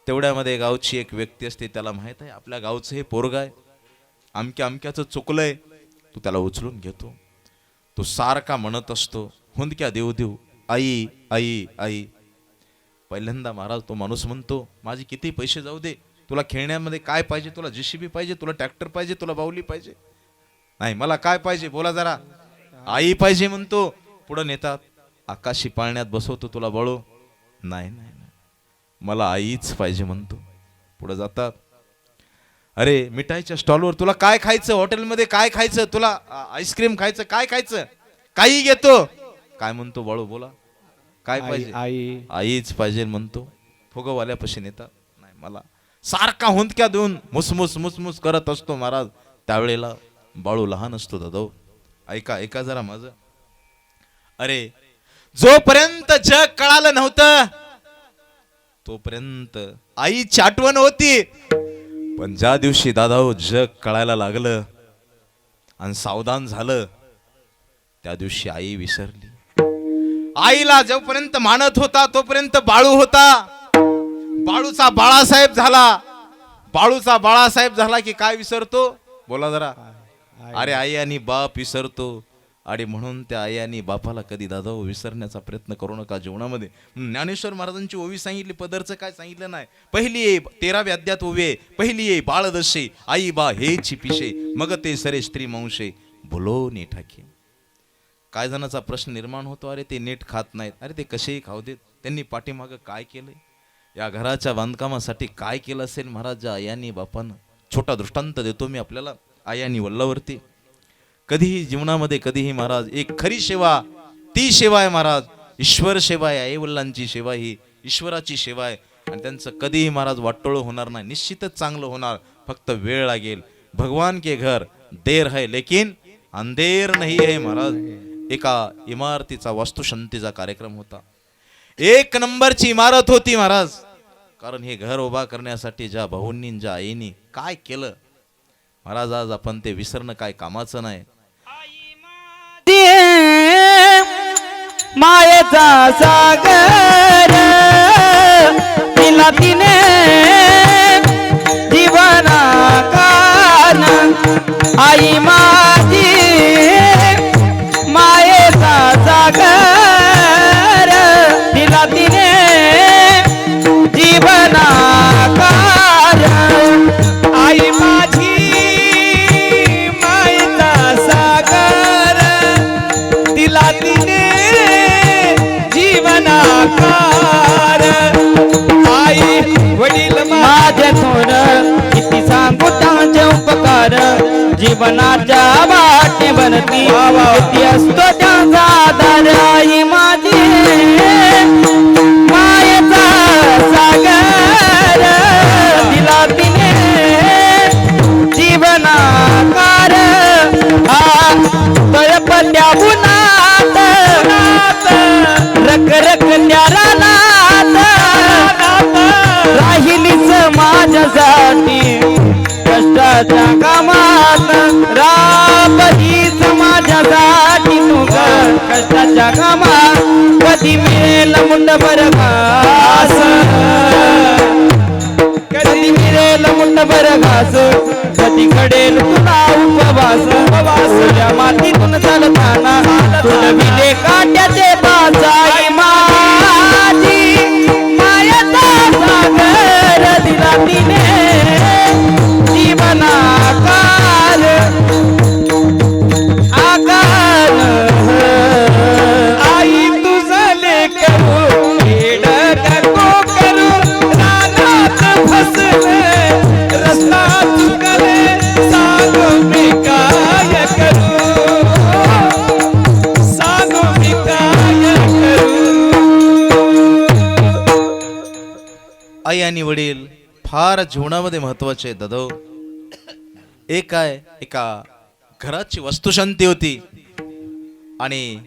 तेवढ्यामध्ये गावची एक व्यक्ती असते, त्याला माहित आहे आपल्या गावचं हे पोरग आहे, अमक्या अमक्याचं चुकलंय. तू त्याला उचलून घेतो. तो सारखा म्हणत असतो, हुंदक्या देऊ देऊ, आई आई आई. पहिल्यांदा महाराज तो माणूस म्हणतो, माझे किती पैसे जाऊ दे, तुला खेळण्यामध्ये काय पाहिजे? तुला जेसीबी पाहिजे, तुला ट्रॅक्टर पाहिजे, तुला बाहुली पाहिजे? नाही, मला काय पाहिजे बोला जरा. आई पाहिजे म्हणतो. पुढे नेतात, आकाशी पाळण्यात बसवतो तुला बाळू. नाही नाही नाही, मला आईच पाहिजे म्हणतो. पुढे जातात, अरे मिठाईच्या स्टॉलवर तुला काय खायचं, हॉटेलमध्ये काय खायचं, तुला आईस्क्रीम खायचं, काय खायचं, काही घेतो. काय म्हणतो बाळू बोला, काय पाहिजे? आई आईच पाहिजे म्हणतो. फुगवाल्यापाशी नेतात, नाही मला. सारखा हुंदक्या देऊन मुसमुस मुसमुस करत असतो महाराज. त्यावेळेला बाळू लहान असतो दादा. ऐका ऐका जरा माझं. अरे जोपर्यंत जग कळालं नव्हतं तोपर्यंत आईची आठवण होती, पण ज्या दिवशी दादा जग कळायला लागलं आणि सावधान झालं त्या दिवशी आई विसरली. आईला जोपर्यंत मानत होता तोपर्यंत बाळू होता. बाळूचा बाळासाहेब झाला. बाळूचा बाळासाहेब झाला की काय विसरतो बोला जरा. अरे आई आणि बाप विसरतो. आणि म्हणून त्या आई आणि बापाला कधी दादा विसरण्याचा प्रयत्न करू नका जीवनामध्ये. ज्ञानेश्वर महाराजांची ओवी सांगितली, पदरचं काय सांगितलं नाही. पहिली ये 13व्या अध्यात ओवी आहे, पहिली ये बाळदशे आई बा हे चिपिशे मग ते सरे स्त्री मांशे भुलो नी ठाके. काय जणांचा प्रश्न निर्माण होतो, अरे ते नीट खात नाहीत. अरे ते कसेही खाऊ देत, त्यांनी पाठीमागं काय केलंय, या घराच्या बांधकामासाठी काय केलं असेल महाराज आई आणि बापानं. छोटा दृष्टांत देतो मी आपल्याला आई आणि वल्लावरती. कधीही जीवनामध्ये कधीही महाराज एक खरी सेवा ती सेवा आहे महाराज, ईश्वर सेवा आहे. आई वडिलांची सेवा ही ईश्वराची सेवा आहे आणि त्यांचं कधीही महाराज वाटोळं होणार नाही, निश्चितच चांगलं होणार. फक्त वेळ लागेल. भगवान के घर देर है लेकिन अंधेर नहीं है महाराज. एका इमारतीचा वास्तुशांतीचा कार्यक्रम होता. 1 नंबरची इमारत होती महाराज. कारण हे घर उभा करण्यासाठी ज्या भाऊंनी ज्या आईनी काय केलं महाराज, आज आपण ते विसरणं काय कामाचं नाही. मायेचा सागर तिला तिने जीवनाकार आई माझी मायेचा सागर तिला तिने जीवनाकार आई माझी मायेचा सागर तिला तिने जीवनाकार. आई वडील माझे थोर किती सांगू त्यांचे उपकार जीवनाच्या वाटे बनती किती असतो त्यांचा आधार. आई माझी मायेचा सागर तिला तिने जीवनाकार. तळपत्या उन्हात रख रख त्या रानात राहिलीच माझ्यासाठी कष्टाच्या कामात. राबलीच माझ्यासाठी तू कष्टाच्या कामात. कधी मिळेल मुंडभर घास, कधी मिळेल मुंडभर घास, कधी घडेल तुला उपवास. तुझ्या मातीतून चालताना तुडविले काट्याचे बाज. आई माझी मायेचा सागर दिला तिने जीवनाकार आकार. आई तुझं लेकरू खेड नको करू, रानात फसले रस्ता चुकले सांगू मी काय करू, सांगू मी काय करू. आई आणि वडील फार जीवनामध्ये महत्वाचे आहेत दादा. एक आहे, एका घराची वस्तुशांती होती. आणि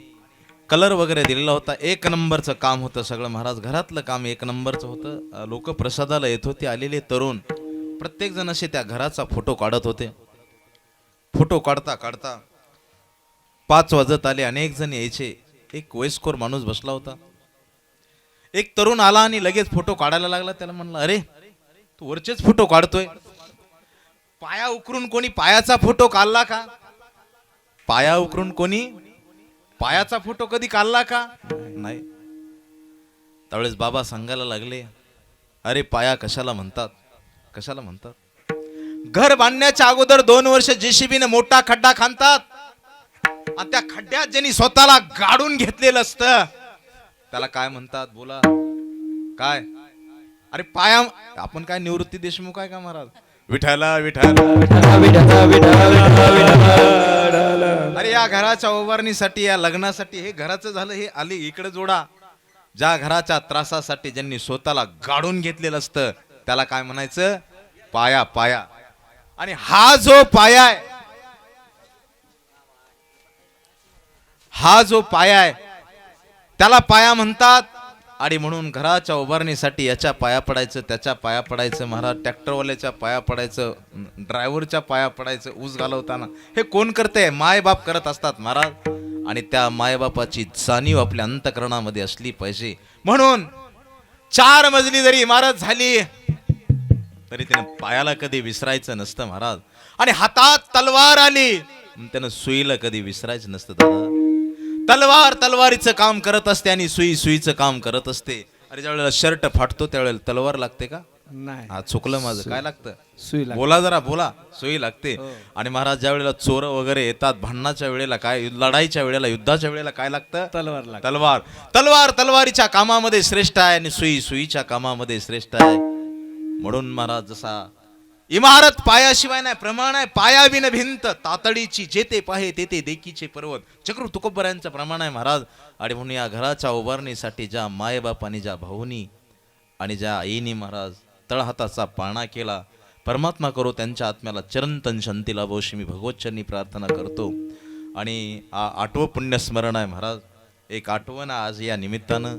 कलर वगैरे दिलेला होता. एक नंबरचं काम होतं सगळं महाराज. घरातलं काम एक नंबरचं होतं. लोक प्रसादाला येत होते. आलेले तरुण प्रत्येक जण असे त्या घराचा फोटो काढत होते. फोटो काढता काढता 5 वाजत आले. अनेक जण यायचे. एक वयस्कर माणूस बसला होता. एक तरुण आला आणि लगेच फोटो काढायला लागला. त्याला म्हणलं, अरे तू वरचेच फोटो काढतोय, पाया उकरून कोणी पायाचा फोटो काढला का? पाया उकरून कोणी पायाचा फोटो कधी काढला का? नाही. त्यावेळेस बाबा सांगायला लागले, अरे पाया कशाला म्हणतात, कशाला म्हणतात? घर बांधण्याच्या अगोदर 2 वर्ष जेसीबीने मोठा खड्डा खांदतात आणि त्या खड्ड्यात ज्यांनी स्वतःला गाडून घेतलेलं असतं त्याला काय म्हणतात? बोला काय? अरे पाया. आपण काय निवृत्ती देशमुख आहे का महाराज? विठाला विठाला. अरे या घराच्या उभारणीसाठी, या लग्नासाठी, हे घराचं झालं, हे आली इकडे जोडा. ज्या घराच्या त्रासासाठी ज्यांनी स्वतःला गाडून घेतलेलं असतं त्याला काय म्हणायचं? पाया. पाया. आणि हा जो पाया आहे, हा जो पाया आहे त्याला पाया म्हणतात. आणि म्हणून घराच्या उभारणीसाठी याच्या पाया पडायचं, त्याच्या पाया पडायचं महाराज, ट्रॅक्टरवाल्याच्या पाया पडायचं, ड्रायव्हरच्या पाया पडायचं. ऊस घालवताना हे कोण करते? मायबाप करत असतात महाराज. आणि त्या मायबापाची जाणीव आपल्या अंतःकरणामध्ये असली पाहिजे. म्हणून 4 मजली जरी इमारत झाली तरी त्यानं पायाला कधी विसरायचं नसतं महाराज. आणि हातात तलवार आली त्यानं सुईला कधी विसरायचं नसतं दादा. तलवार तलवारीचं काम करत असते आणि सुई सुईचं काम करत असते. अरे ज्या वेळेला शर्ट फाटतो त्यावेळेला तलवार लागते का? नाही. हा चुकलं माझं. काय लागतं? सुई लागते. बोला जरा बोला. सुई लागते. आणि महाराज ज्या वेळेला चोर वगैरे येतात भांडणाच्या वेळेला, काय लढाईच्या वेळेला, युद्धाच्या वेळेला काय लागतं? तलवार लागते. तलवार. तलवार तलवारीच्या कामामध्ये श्रेष्ठ आहे आणि सुई सुईच्या कामामध्ये श्रेष्ठ आहे. म्हणून महाराज जसा इमारत पायाशिवाय नाही, प्रमाण आहे पाया बिन भिंत, तातडीची जेते पाहे तेथे देखीचे पर्वत, चक्र तुकोबऱ्यांचं प्रमाण आहे महाराज. आणि म्हणून या घराच्या उभारणीसाठी ज्या मायबापानी, ज्या भाऊनी आणि ज्या आईनी महाराज तळहाताचा पाळणा केला, परमात्मा करो त्यांच्या आत्म्याला चिरंतन शांती लाभो अशी मी भगवतचरणी प्रार्थना करतो. आणि 8वं पुण्यस्मरण आहे महाराज. एक आठवण आज या निमित्तानं.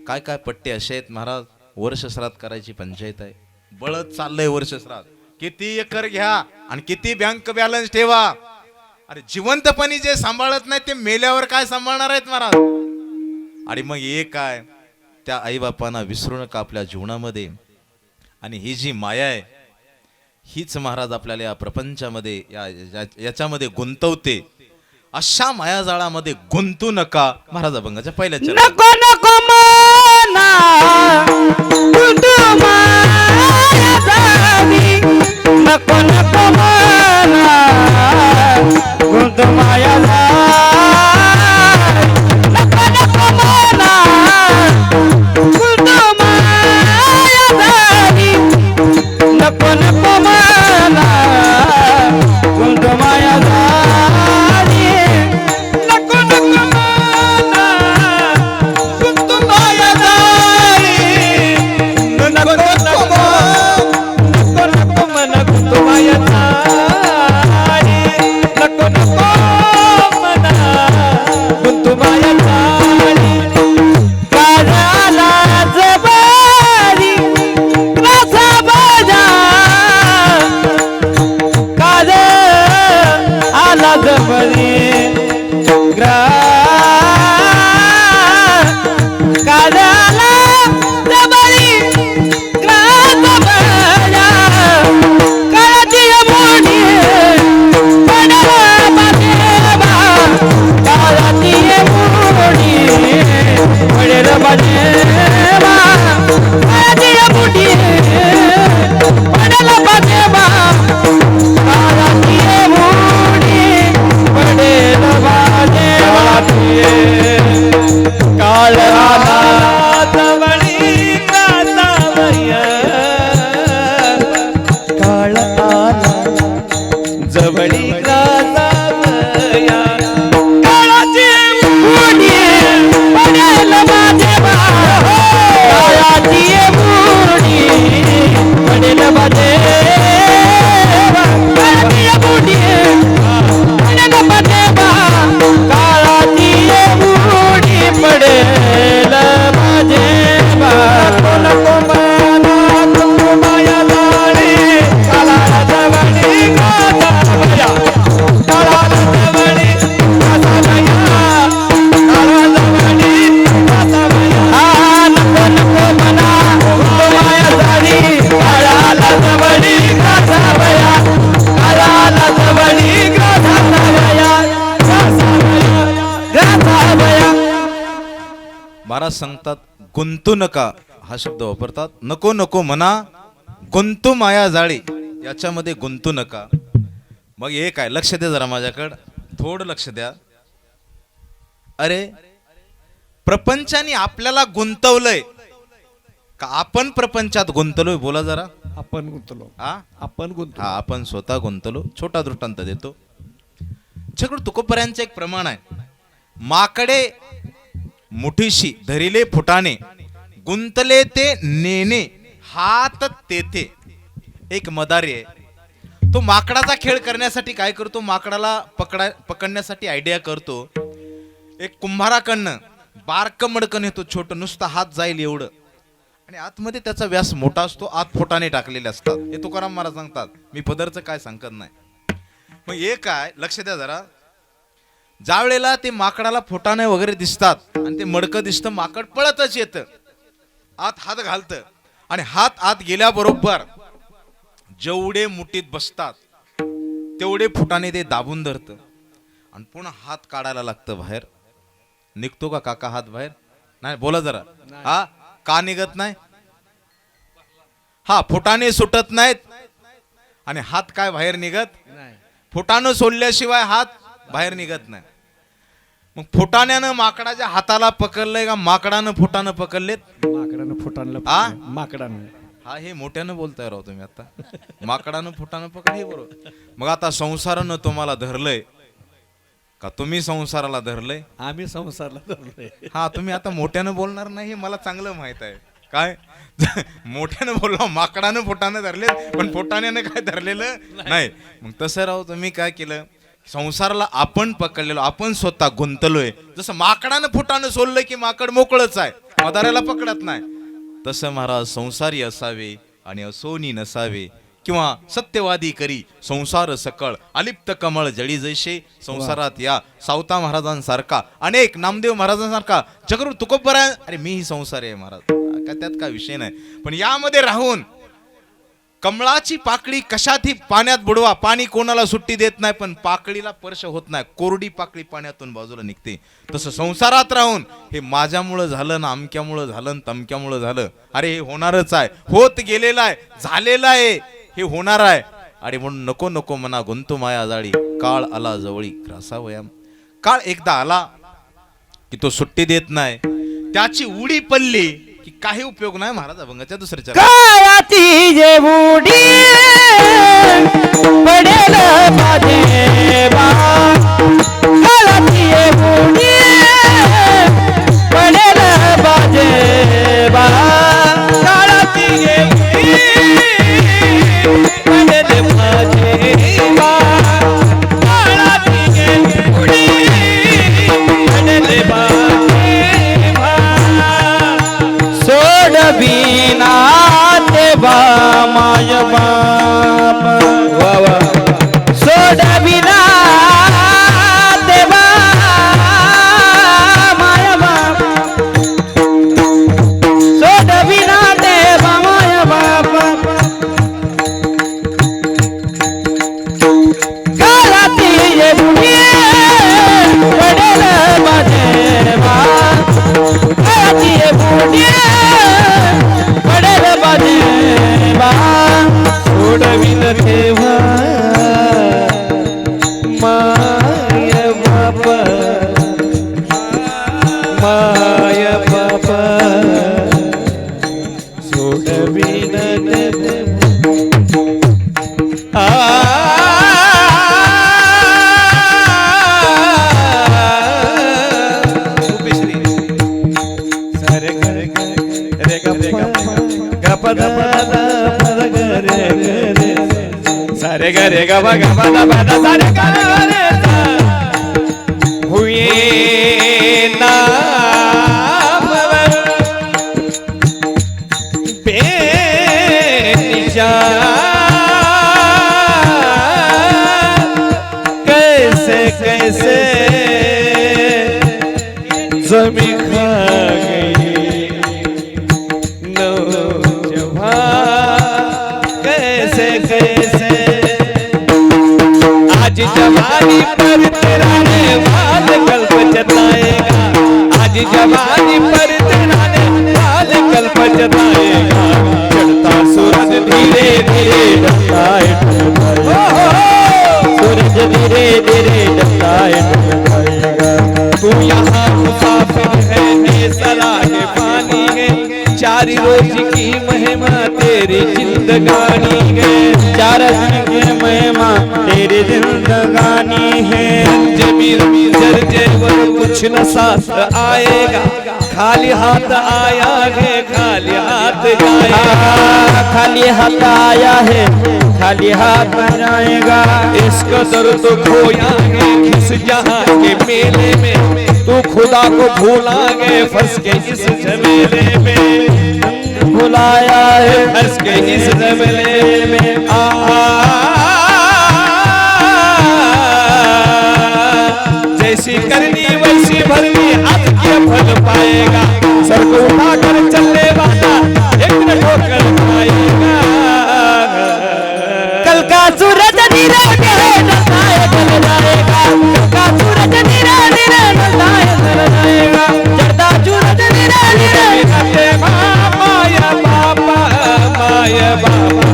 काय काय पट्टे असे आहेत महाराज. वर्षश्राद्ध करायची पंचायत आहे. बळत चाललंय वर्षश्राद्ध. किती एकर घ्या आणि किती बँक बॅलन्स ठेवा. अरे जिवंतपणी जे सांभाळत नाही ते मेल्यावर काय सांभाळणार आहेत महाराज. आणि मग हे काय, त्या आईबापांना विसरू नका आपल्या जीवनामध्ये. आणि ही जी माया आहे हीच महाराज आपल्याला या प्रपंचामध्ये याच्यामध्ये गुंतवते. अशा मायाजाळामध्ये गुंतू नका. महाराज अभंगाच्या पहिल्या चरणात. नको नको मना गुंतू मायाजाळी, नको नको मना गुंतू मायाजाळी, नको नको मना गुंतू मायाजाळी, नको नको मना गुंतू मायाजाळी, नको नको मना गुंतू मायाजाळी, नको नको मना गुंतू मायाजाळी, नको नको महाराज सांगतात गुंतू नका हा शब्द वापरतात. नको नको म्हणा गुंतू माया जाळी, याच्यामध्ये गुंतू नका. मग हे काय, लक्ष द्या जरा माझ्याकडं, थोडं लक्ष द्या. अरे प्रपंचाने आपल्याला गुंतवलंय का आपण प्रपंचात गुंतलोय? बोला जरा. आपण गुंतलो, हा आपण गुंतलो. हा आपण स्वतः गुंतलो. छोटा दृष्टांत देतो. छकडू तुकोपर्यंत एक प्रमाण आहे. माकडे मुठीशी धरिले फुटाने, गुंतले ते नेने हात तेथे. एक मदारी आहे, तो माकडाचा खेळ करण्यासाठी काय करतो, माकडाला पकडण्यासाठी आयडिया करतो. एक कुंभाराकडनं बारक मडकं नेतो, छोटं, नुसतं हात जाईल एवढं, आणि आतमध्ये त्याचा व्यास मोठा असतो, आत फुटाने टाकलेले असतात. हे तुकाराम महाराज सांगतात, मी पदरचं काय सांगत नाही. मग हे काय, लक्ष द्या जरा. ज्या वेळेला ते माकडाला फुटाणे वगैरे दिसतात आणि ते मडकं दिसतं, माकड पळतच येतं, आत हात घालतं, आणि हात आत गेल्याबरोबर जेवढे मुठीत बसतात तेवढे फुटाने ते दाबून धरतं आणि पुन्हा हात काढायला लागतं बाहेर. निघतो का काका हात बाहेर? नाही, बोला जरा. हा, का निघत नाही? हा, फुटाने सुटत नाहीत आणि हात काय बाहेर निघत नाही. फुटानं सोडल्याशिवाय हात बाहेर निघत नाही. मग फुटाण्यानं माकडाच्या हाताला पकडलंय का माकडानं फुटानं पकडलेत? माकडानं फुटाणलं. हा? माकडानं. हा, हे मोठ्यानं बोलताय राव तुम्ही आता. माकडानं फुटानं पकड, हे बरोबर. मग आता संसारानं तुम्हाला धरलंय का तुम्ही संसाराला धरलंय? आम्ही संसारला धरलोय. हा, तुम्ही आता मोठ्यानं बोलणार नाही हे मला चांगलं माहित आहे. काय मोठ्यानं बोललो, माकडानं फुटानं धरले पण फुटाण्यानं काय धरलेलं नाही. मग तसं राव तुम्ही काय केलं, संसाराला आपण पकडलेलो, आपण स्वतः गुंतलोय. जसं माकडानं फुटानं सोडलं की माकड मोकळच आहे, मदाराला पकडत नाही. तसं महाराज संसारी असावे आणि असोनी नसावे, किंवा सत्यवादी करी संसार सकळ, अलिप्त कमळ जळी जैसे संसारात या. सावता महाराजांसारखा, अनेक नामदेव महाराजांसारखा, जगरू तुकोबरा. अरे मीही संसार आहे महाराज, का त्यात काय विषय नाही. पण यामध्ये राहून कमळाची पाकळी कशातही पाण्यात बुडवा, पाणी कोणाला सुट्टी देत नाही, पण पाकळीला स्पर्श होत नाही, कोरडी पाकळी पाण्यातून बाजूला निघते. तसं संसारात राहून हे माझ्यामुळं झालं ना, अमक्यामुळं झालं ना, तमक्यामुळं झालं, अरे हे होणारच आहे, होत गेलेलं आहे, झालेलं आहे, हे होणार आहे. आणि म्हणून नको नको मना गुंतू माया जाळी, काळ आला जवळी ग्रासावयाम. काळ एकदा आला की तो सुट्टी देत नाही, त्याची उडी पडली की काही उपयोग नाही. महाराज अभंगाच्या दुसऱ्या काळाची जे बुडी पडेल माझे बा, काळाची जे बुडी पडेल माझे बा, काळाची जे बुडी पडेल माझे बा, काळाची जे बुडी पडेल माझे बा, सोडविना देवा माय बाप, वा वा, सोडविना देवा माय बाप, सोडविना देवा माय बाप, काळाची ये बुडी पडेल माझे बा, काळाची ये बुडी पडेल माझे बा, सोडविन तेव्हा माय बाप, माय बाप, सोडविन सारे रे ग प द प द प द ग रे ग रे, सारे ग रे ग प ग प द प द सारे ग रे रे, हुए ना बेनिशान, कैसे कैसे जमीन खा गई नौजवान, कैसे कैसे आज जवानी पर तेरा नेवाज कल्प जताएगा, आज जवानी पर जाएगा चढ़ता सूरज धीरे धीरे ढलता है ढलता है सूरज धीरे धीरे ढलता है ढलता है तू यहाँ मुसाफिर है ये सराहे पानी है चार रोज की महिमा तेरी जिंदगानी है चार दिन की महिमा तेरी जिंदगानी है जमीर जर्जेवर कुछ न साथ आएगा खाली हाथ आया है खाली हाथ जाएगा खाली हाथ आया है खाली हाथ जाएगा इसका दर्द खोया है किस जहां के मेले में तू खुदा को भूला गए फंस के इस झमेले में भुलाया है फंस के इस झमेले में जैसी करनी वैसी भरनी आज क्या फल पाएगा सर को उठाकर चलने वाला एक न ठोकर खाएगा कल का सूरज धीरे धीरे ढलता है ढल जाएगा कल का सूरज धीरे धीरे ढलता है ढल जाएगा चढ़ता सूरज धीरे धीरे ढलते माया बाबा माया बाबा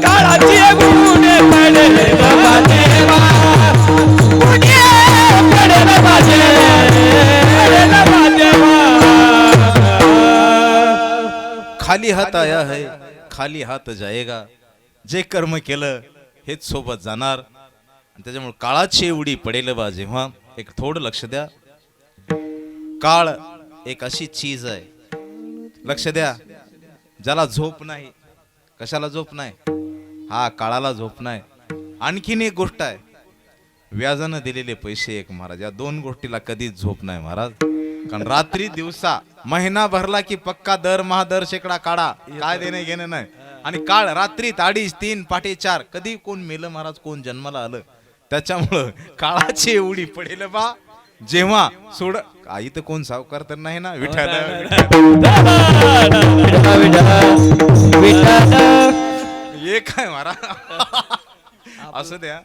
काळाची गुणे पडे बाबा देवा गुणे पडे बाबा खाली हात आया है खाली हात जाएगा जे कर्म केलं हेच सोबत जाणार आणि त्याच्यामुळे काळाची एवढी पडेल बा जेव्हा एक थोडं लक्ष द्या काळ एक अशी चीज आहे लक्ष द्या ज्याला झोप नाही कशाला झोप नाही हा काळाला झोप नाही आणखीन एक गोष्ट आहे व्याजानं दिलेले पैसे एक महाराज या दोन गोष्टीला कधीच झोप नाही महाराज कारण रात्री दिवसा महिना भरला की पक्का दरमहा दर शेकडा काढा काय देणे घेणे नाही आणि काळ रात्री 2:30 3 पहाटे 4 कधी कोण मेलं महाराज कोण जन्माला आलं त्याच्यामुळं काळाची एवढी पडेल बा जेव्हा सोड आई तर कोण सावकार तर नाही ना विठाल हे काय महाराज असं द्या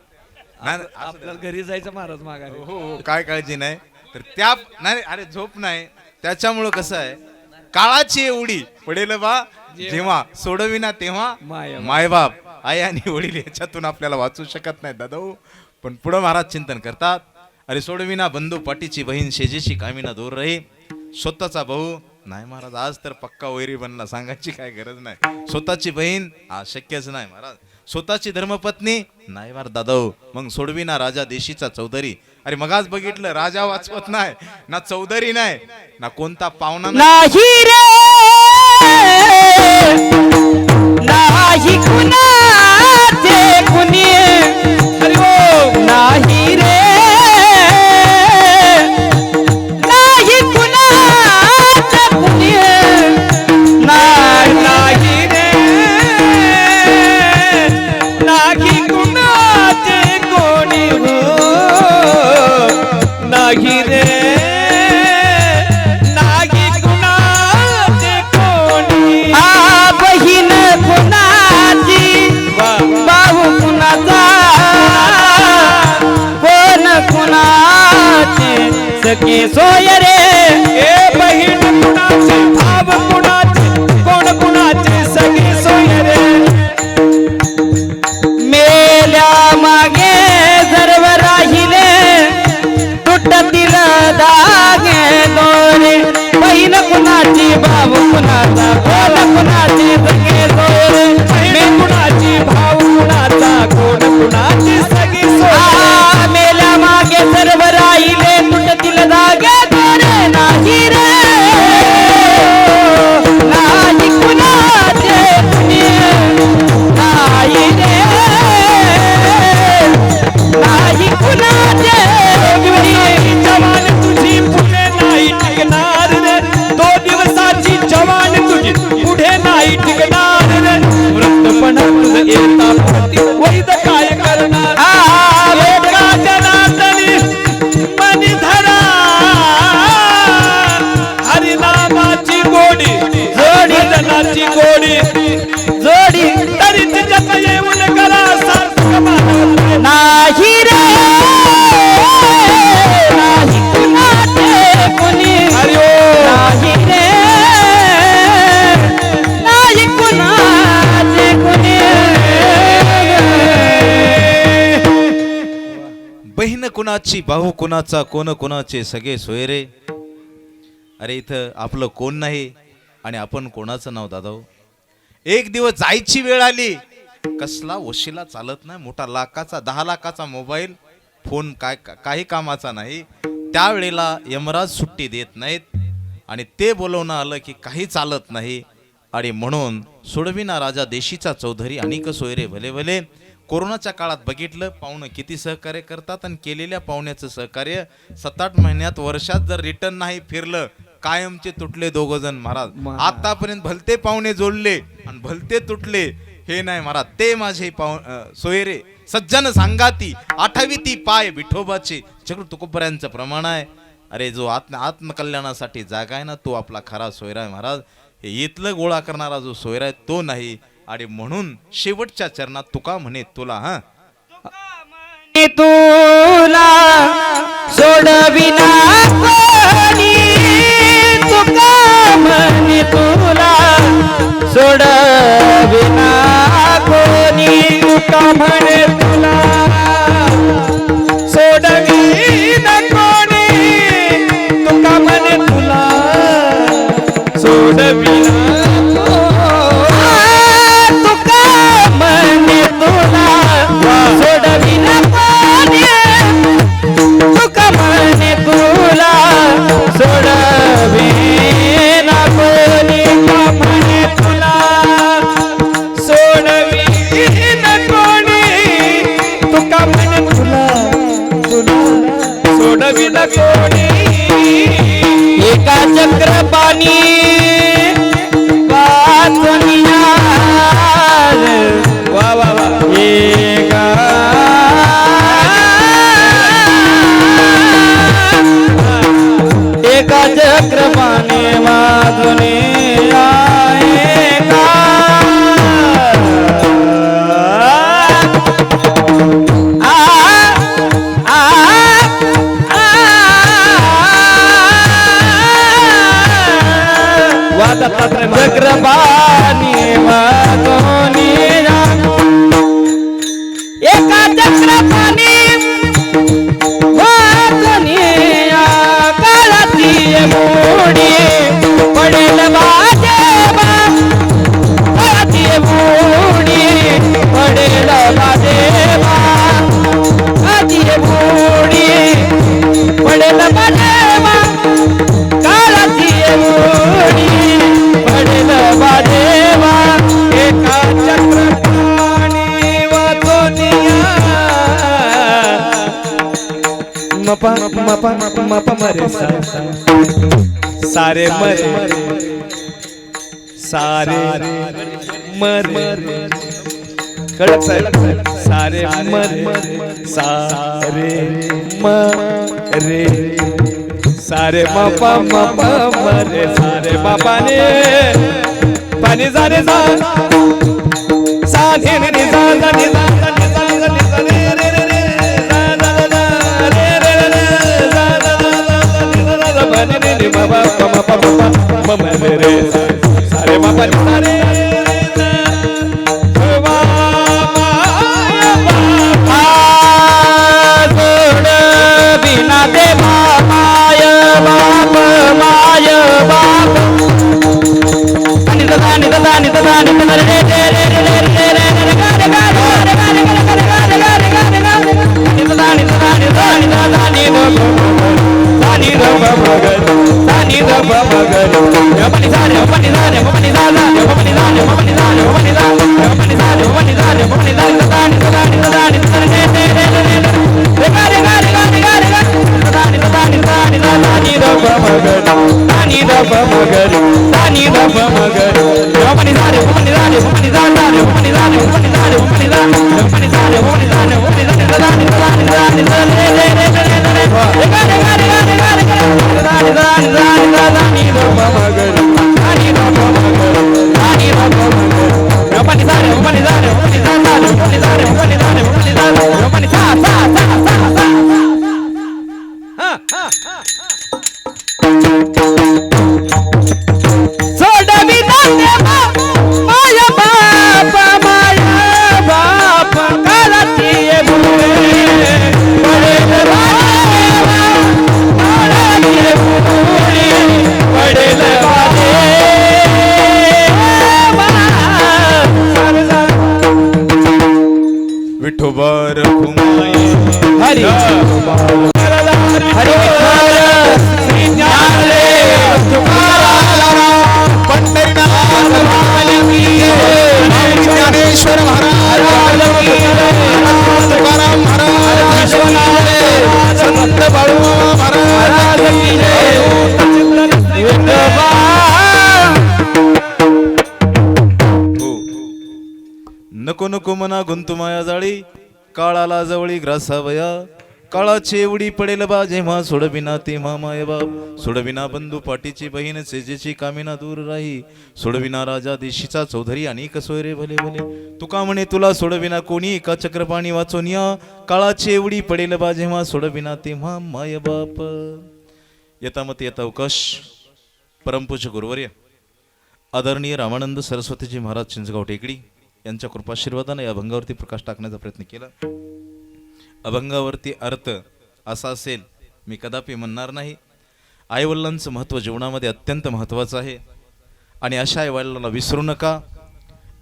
आपल्याला घरी जायचं महाराज माघारी हो काय काळजी नाही तर त्या नाही अरे झोप नाही त्याच्यामुळं कसं आहे काळाची एवढी पडेल बा जेव्हा सोडविना तेव्हा मायबाप आई आणि वडील याच्यातून आपल्याला वाचू शकत नाही दादा पण पुढे महाराज चिंतन करतात अरे सोडविना बंधू पाठीची बहीण शेजेशी कामीना दूर रही स्वतःचा भाऊ नाही महाराज आज तर पक्का वैरी बनला सांगायची काय गरज नाही स्वतःची बहीण हा शक्यच नाही महाराज स्वतःची धर्मपत्नी नाही महाराज दादा मग सोडविना राजा देशीचा चौधरी अरे मगाच बघितलं राजा वाचवत नाही ना चौधरी नाही ना कोणता पाहुणा नाही रे नाही कुणाचे कुणी अरे ओ नाही रे नाही कुणाचे कुणी नाही रे नाही कुणाचे कोणी हो नाही रे बहीण कुणाची भाऊ कुणाचा कोण कुणाची सखी सोय रे ए बहीण कुणाची भाव कुणाची कोण कुणाची सखी सोय रे मेल्या मागे सर्व राहिले तुटतील दागे दोरे बहीण कुणाची भाव कुणाचा कोण कुणाची सगळे सोयरे बहीण कुणाची भाव कुणाचा कोण कुणाची सगळी सोयरे मेल्या मागे सर्व राहिले तुटतील दागे दोरे नाही रे नाही कुणाचे नाही रे नाही कुणाचे जवान तुझी पुढे नाही टिकणार रे 2 दिवसाची जवान तुझी पुढे नाही टिकणार रे वृद्धपणा तुझं येता वैद काय करणार कोणाची बाहू कुणाचा कोण कोणाचे सगळे सोयरे. अरे इथं आपलं कोण नाही आणि आपण कोणाचं नाव दादा. एक दिवस जायची वेळ आली, कसला वशिला चालत नाही, मोठा लाखाचा 10 लाखाचा मोबाईल फोन काही कामाचा नाही. त्यावेळेला यमराज सुट्टी देत नाहीत आणि ते बोलवणं आलं की काही चालत नाही. आणि म्हणून सोडविना राजा देशीचा चौधरी अनेक सोयरे भले भले. कोरोनाच्या काळात बघितलं पाहुणं किती सहकार्य करतात आणि केलेल्या पाहुण्याचं सहकार्य 7-8 महिन्यात वर्षात जर रिटर्न नाही फिरलं कायमचे तुटले 2 जण महाराज. आतापर्यंत भलते पाहुणे जोडले आणि भलते तुटले हे नाही महाराज. ते माझे सोयरे सज्जन सांगाती आठवी ती पाय विठोबाचे चक्र तुकोबऱ्यांचं प्रमाण आहे. अरे जो आत्मकल्याणासाठी जागा आहे ना तो आपला खरा सोयरा आहे महाराज. हे इथलं गोळा करणारा जो सोयरा आहे तो नाही. आणि म्हणून शेवटच्या चरणात तुका म्हणे तुला तुला सोडविना कोणी, तुका म्हणे तुला सोडविना कोणी, तुका म्हणे तुला सोडविना कोणी, तुका म्हणे तुला सोडविना सोडविना कोणी, तुका म्हणे तुला सोडविना कोणी, तुका म्हणे तुला सोडविना कोणी, तुका म्हणे तुला सोडविना कोणी. एका चक्रपाणी वाचनिया वा वा वा एका चक्रपाणी वाचने चक्रपाणी वाचने एका चक्रपाणी वाचनिया काळाची मोडी पडेल बाजेबा, काळाची मोडी पडेल बाजेबा, काळाची मोडी पडेल बाजेबा, काळाची मोडी पडेल बाजेबा. एका चक्रपाणी मपा मपा मपा मरे सारे मरे सारे मरे कडक सारे मरे सारे मरे सारे मपा मपा मरे सारे मपाने पाणी जाने जा साधे ने जा जाने जा जाने जा जाने जा रे रे रे रे जा जा जा रे रे रे रे जा जा जा जा बने रे बाबा ममा पापा ममा रे रे सारे मापा सारे बिना दे माय बाप माय बाप दानी दानी दानी रे रे रे रे रे रे रे गाने गाने गाने गाने गाने गाने गाने दानी दानी दानी दानी दानी रब मगर दानी रब मगर अपनी सारे अपनी सारे अपनी दादा अपनी दाने अपनी दाने अपनी दाने अपनी सारे अपनी दाने अपनी दाने दानी दानी दानी रे रे रे रे गाने गाने गाने गाने दानी दानी दानी दानी रब मगर दानी रब मगर दानी रब मगर अपनी सारे अपनी दाने अपनी दादा अपनी दाने अपनी दाने अपनी दाने अपनी सारे अपनी दाने अपनी दाने दानी दानी दानी रे रे रे रे गाने गाने गाने गाने दानी दानी दानी दानी रब मगर दानी रब मगर दानी रब मगर अपनी सारे अपनी दाने अपनी दादा अपनी दाने अपनी दाने अपनी दाने अपनी सा सा सा सा सा सोडविना देवा माय बाप काळाची मोडी पडेल बाजेबा मना गुंतुमाया जाळी काळाला जवळी ग्रासावया काळाची एवढी पडेल बा जेव्हा सोडविना तेव्हा माय बाप सोडविना बंधू पाटीची बहीण सेजेची कामिना दूर राही सोडविना राजा देशीचा चौधरी अनेक सोयरे भले भले तुका म्हणे तुला सोडविना कोणी का चक्रपाणी वाचून या काळाची एवढी पडेल बा जेव्हा सोडविना तेव्हा माय बाप यथामती यथावकाश परमपूज्य गुरुवर्य आदरणीय रामानंद सरस्वतीजी महाराज चिंचगाव टेकडी यांच्या कृपाशीर्वादाने या अभंगावरती प्रकाश टाकण्याचा प्रयत्न केला. अभंगावरती अर्थ असा असेल, मी कदापि म्हणणार नाही. आईवडिलांचं महत्त्व जीवनामध्ये अत्यंत महत्त्वाचं आहे आणि अशा आईवडिलांना विसरू नका.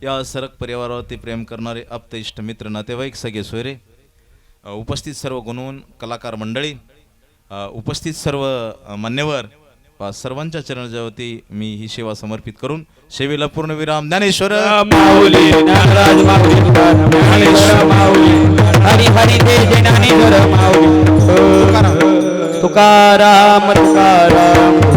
या सरक परिवारावरती प्रेम करणारे आप्त इष्ट मित्र नातेवाईक सगळे सोयरे, उपस्थित सर्व गुणवंत कलाकार मंडळी, उपस्थित सर्व मान्यवर, सर्वांच्या चरणाच्या मी ही सेवा समर्पित करून सेवेला पूर्णविराम ज्ञानेश्वर माऊली नागराज माऊली ज्ञानेश्वर माऊली हरी हरी तेज ज्ञानेश्वर माऊली तुकाराम तुकाराम